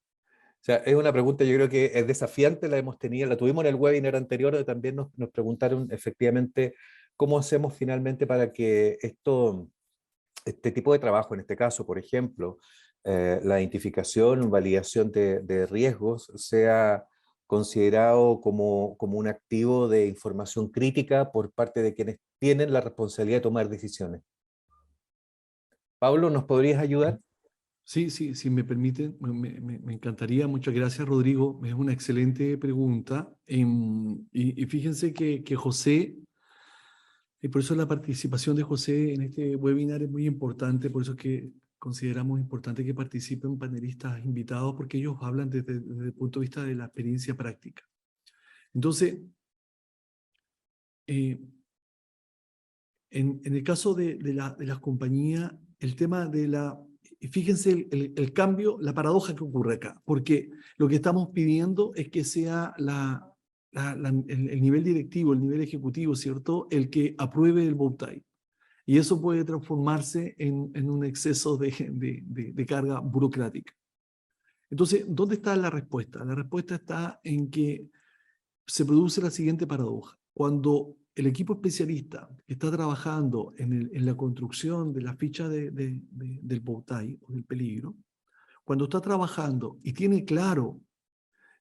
sea, es una pregunta, yo creo que es desafiante, la hemos tenido, la tuvimos en el webinar anterior, donde también nos preguntaron efectivamente cómo hacemos finalmente para que este tipo de trabajo, en este caso, por ejemplo, la identificación, validación de riesgos, sea considerado como un activo de información crítica por parte de quienes tienen la responsabilidad de tomar decisiones. Pablo, ¿nos podrías ayudar? Sí, sí, si me permiten, me encantaría. Muchas gracias, Rodrigo. Es una excelente pregunta. Y fíjense que José, y por eso la participación de José en este webinar es muy importante, por eso es que consideramos importante que participen panelistas invitados, porque ellos hablan desde el punto de vista de la experiencia práctica. Entonces, eh, en el caso de las compañías, el tema de fíjense el cambio, la paradoja que ocurre acá, porque lo que estamos pidiendo es que sea el nivel directivo, el nivel ejecutivo, ¿cierto?, el que apruebe el bow tie. Y eso puede transformarse en un exceso de carga burocrática. Entonces, ¿dónde está la respuesta? La respuesta está en que se produce la siguiente paradoja. Cuando el equipo especialista está trabajando en la construcción de la ficha del bow tie o del peligro, cuando está trabajando y tiene claro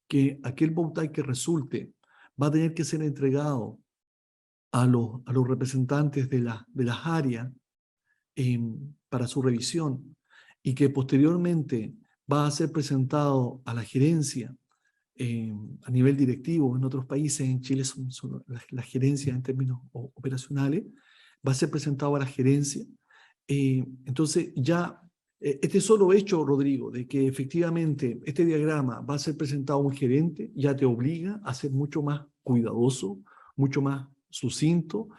que aquel bow tie que resulte va a tener que ser entregado a los representantes de las áreas para su revisión y que posteriormente va a ser presentado a la gerencia a nivel directivo. En otros países, en Chile son las gerencias en términos operacionales, va a ser presentado a la gerencia. Entonces ya este solo hecho, Rodrigo, de que efectivamente este diagrama va a ser presentado a un gerente, ya te obliga a ser mucho más cuidadoso, mucho más sucinto,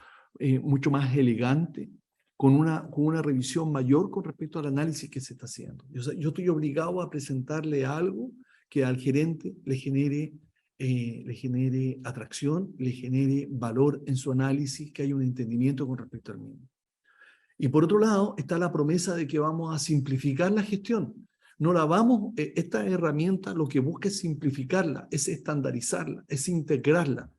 mucho más elegante, con una revisión mayor con respecto al análisis que se está haciendo. O sea, yo estoy obligado a presentarle algo que al gerente le genere atracción, le genere valor en su análisis, que haya un entendimiento con respecto al mismo. Y por otro lado, está la promesa de que vamos a simplificar la gestión. No la vamos, esta herramienta lo que busca es simplificarla, es estandarizarla, es integrarla.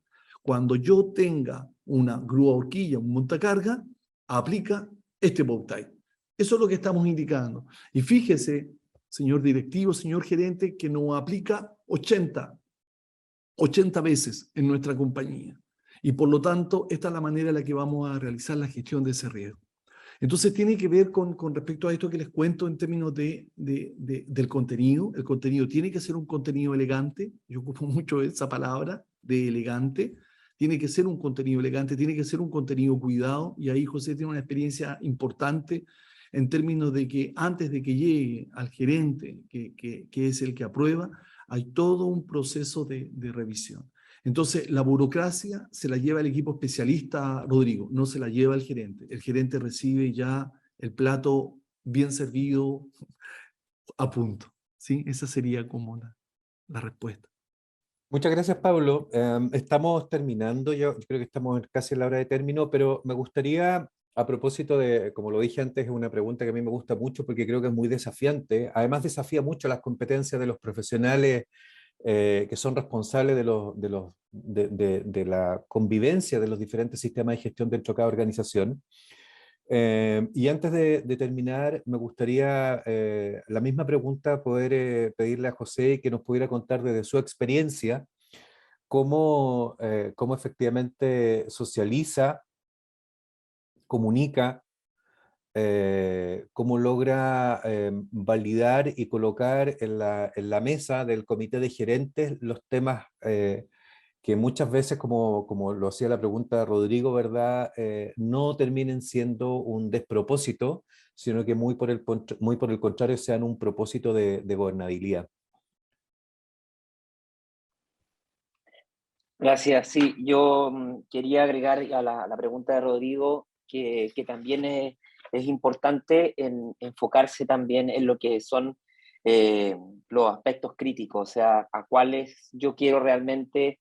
Cuando yo tenga una grúa horquilla, un montacarga, aplica este bow tie. Eso es lo que estamos indicando. Y fíjese, señor directivo, señor gerente, que nos aplica 80 veces en nuestra compañía. Y por lo tanto, esta es la manera en la que vamos a realizar la gestión de ese riesgo. Entonces tiene que ver con respecto a esto que les cuento en términos del contenido. El contenido tiene que ser un contenido elegante. Yo ocupo mucho esa palabra de elegante. Tiene que ser un contenido elegante, tiene que ser un contenido cuidado. Y ahí José tiene una experiencia importante en términos de que antes de que llegue al gerente, que es el que aprueba, hay todo un proceso de revisión. Entonces, la burocracia se la lleva el equipo especialista, Rodrigo, no se la lleva el gerente. El gerente recibe ya el plato bien servido a punto. ¿Sí? Esa sería como la respuesta. Muchas gracias, Pablo. Estamos terminando, yo creo que estamos casi en la hora de término, pero me gustaría, a propósito de, como lo dije antes, es una pregunta que a mí me gusta mucho porque creo que es muy desafiante. Además, desafía mucho las competencias de los profesionales que son responsables de la convivencia de los diferentes sistemas de gestión dentro de cada organización. Y antes de terminar, me gustaría la misma pregunta, poder pedirle a José que nos pudiera contar desde su experiencia cómo efectivamente socializa, comunica, cómo logra validar y colocar en la mesa del comité de gerentes los temas que muchas veces, como lo hacía la pregunta de Rodrigo, ¿verdad? No terminen siendo un despropósito, sino que muy por el contrario sean un propósito de gobernabilidad. Gracias. Sí, yo quería agregar a la pregunta de Rodrigo que también es importante enfocarse también en lo que son los aspectos críticos, o sea, a cuáles yo quiero realmente,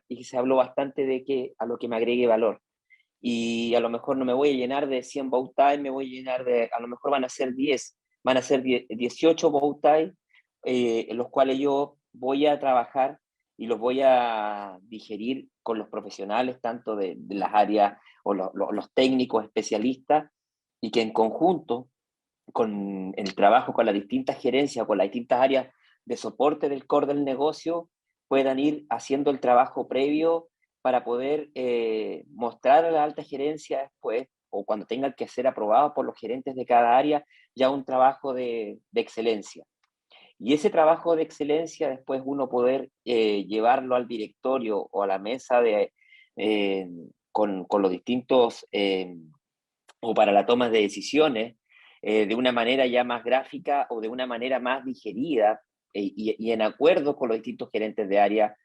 y se habló bastante de que a lo que me agregue valor. Y a lo mejor no me voy a llenar de 100 bow tie, me voy a llenar a lo mejor van a ser 10, van a ser 18 bow tie, en los cuales yo voy a trabajar y los voy a digerir con los profesionales, tanto de las áreas o los técnicos especialistas, y que en conjunto, con el trabajo con las distintas gerencias, con las distintas áreas de soporte del core del negocio, puedan ir haciendo el trabajo previo para poder mostrar a la alta gerencia después, o cuando tengan que ser aprobados por los gerentes de cada área, ya un trabajo de excelencia. Y ese trabajo de excelencia después uno poder llevarlo al directorio o a la mesa con los distintos, o para la toma de decisiones, de una manera ya más gráfica o de una manera más digerida y en acuerdo con los distintos gerentes de área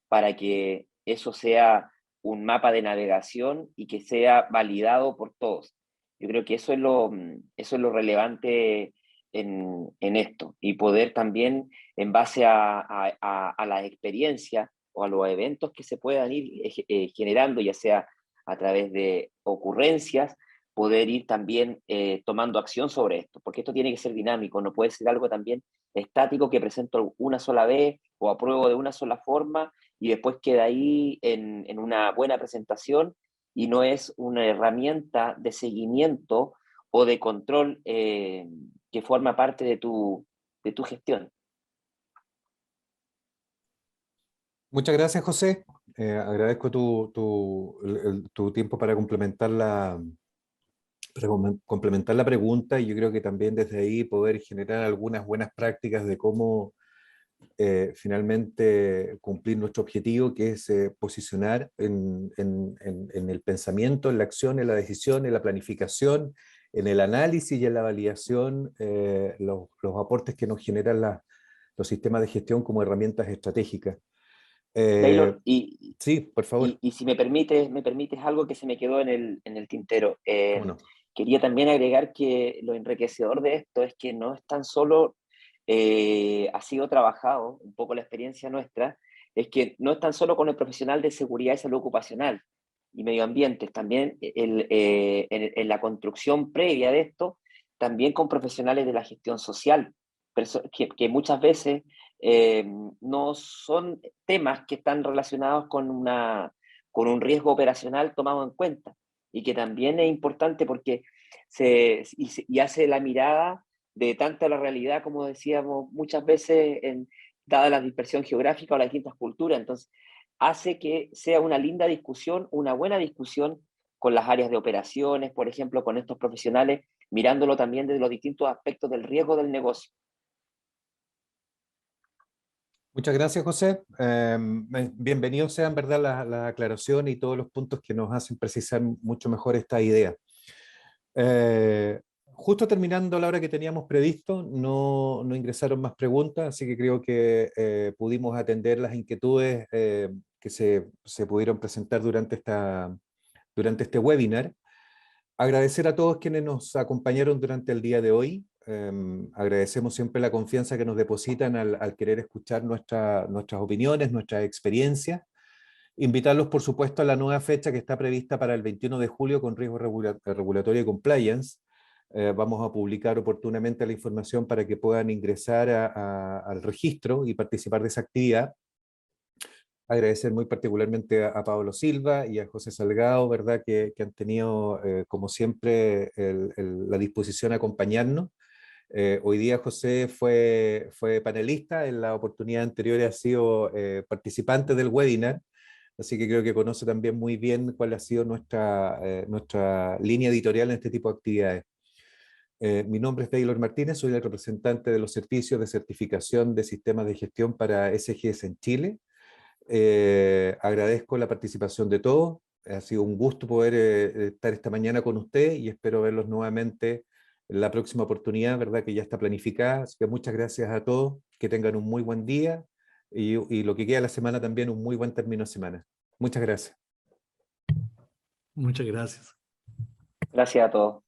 para que eso sea un mapa de navegación y que sea validado por todos. Yo creo que eso es lo relevante en esto, y poder también, en base a la experiencia o a los eventos que se puedan ir generando, ya sea a través de ocurrencias, poder ir también tomando acción sobre esto, porque esto tiene que ser dinámico, no puede ser algo también estático que presento una sola vez o apruebo de una sola forma y después queda ahí en una buena presentación y no es una herramienta de seguimiento o de control que forma parte de tu gestión. Muchas gracias, José. Agradezco tu tiempo para complementar la pregunta, y yo creo que también desde ahí poder generar algunas buenas prácticas de cómo finalmente cumplir nuestro objetivo, que es posicionar en el pensamiento, en la acción, en la decisión, en la planificación, en el análisis y en la validación los aportes que nos generan los sistemas de gestión como herramientas estratégicas. Taylor, Sí, por favor. y si me permites algo que se me quedó en el tintero. ¿Cómo no? Quería también agregar que lo enriquecedor de esto es que no es tan solo, ha sido trabajado, un poco la experiencia nuestra, es que no es tan solo con el profesional de seguridad y salud ocupacional y medio ambiente, también en la construcción previa de esto, también con profesionales de la gestión social, que muchas veces no son temas que están relacionados con un riesgo operacional tomado en cuenta, y que también es importante porque y hace la mirada de tanta la realidad, como decíamos muchas veces, dada la dispersión geográfica o las distintas culturas. Entonces, hace que sea una linda discusión, una buena discusión con las áreas de operaciones, por ejemplo, con estos profesionales, mirándolo también desde los distintos aspectos del riesgo del negocio. Muchas gracias, José. Bienvenidos sean, ¿verdad?, la aclaración y todos los puntos que nos hacen precisar mucho mejor esta idea. Justo terminando la hora que teníamos previsto, no ingresaron más preguntas, así que creo que pudimos atender las inquietudes que se pudieron presentar durante este webinar. Agradecer a todos quienes nos acompañaron durante el día de hoy. Agradecemos siempre la confianza que nos depositan al querer escuchar nuestras opiniones, nuestras experiencias. Invitarlos, por supuesto, a la nueva fecha que está prevista para el 21 de julio con riesgo regulatorio y compliance. Vamos a publicar oportunamente la información para que puedan ingresar al registro y participar de esa actividad. Agradecer muy particularmente a Pablo Silva y a José Salgado, ¿verdad?, que han tenido, como siempre, la disposición a acompañarnos. Hoy día José fue panelista, en la oportunidad anterior ha sido participante del webinar, así que creo que conoce también muy bien cuál ha sido nuestra línea editorial en este tipo de actividades. Mi nombre es Taylor Martínez, soy el representante de los servicios de certificación de sistemas de gestión para SGS en Chile. Agradezco la participación de todos, ha sido un gusto poder estar esta mañana con usted y espero verlos nuevamente en la próxima oportunidad, ¿verdad?, que ya está planificada. Así que muchas gracias a todos, que tengan un muy buen día y lo que queda de la semana también un muy buen término de semana. Muchas gracias. Muchas gracias. Gracias a todos.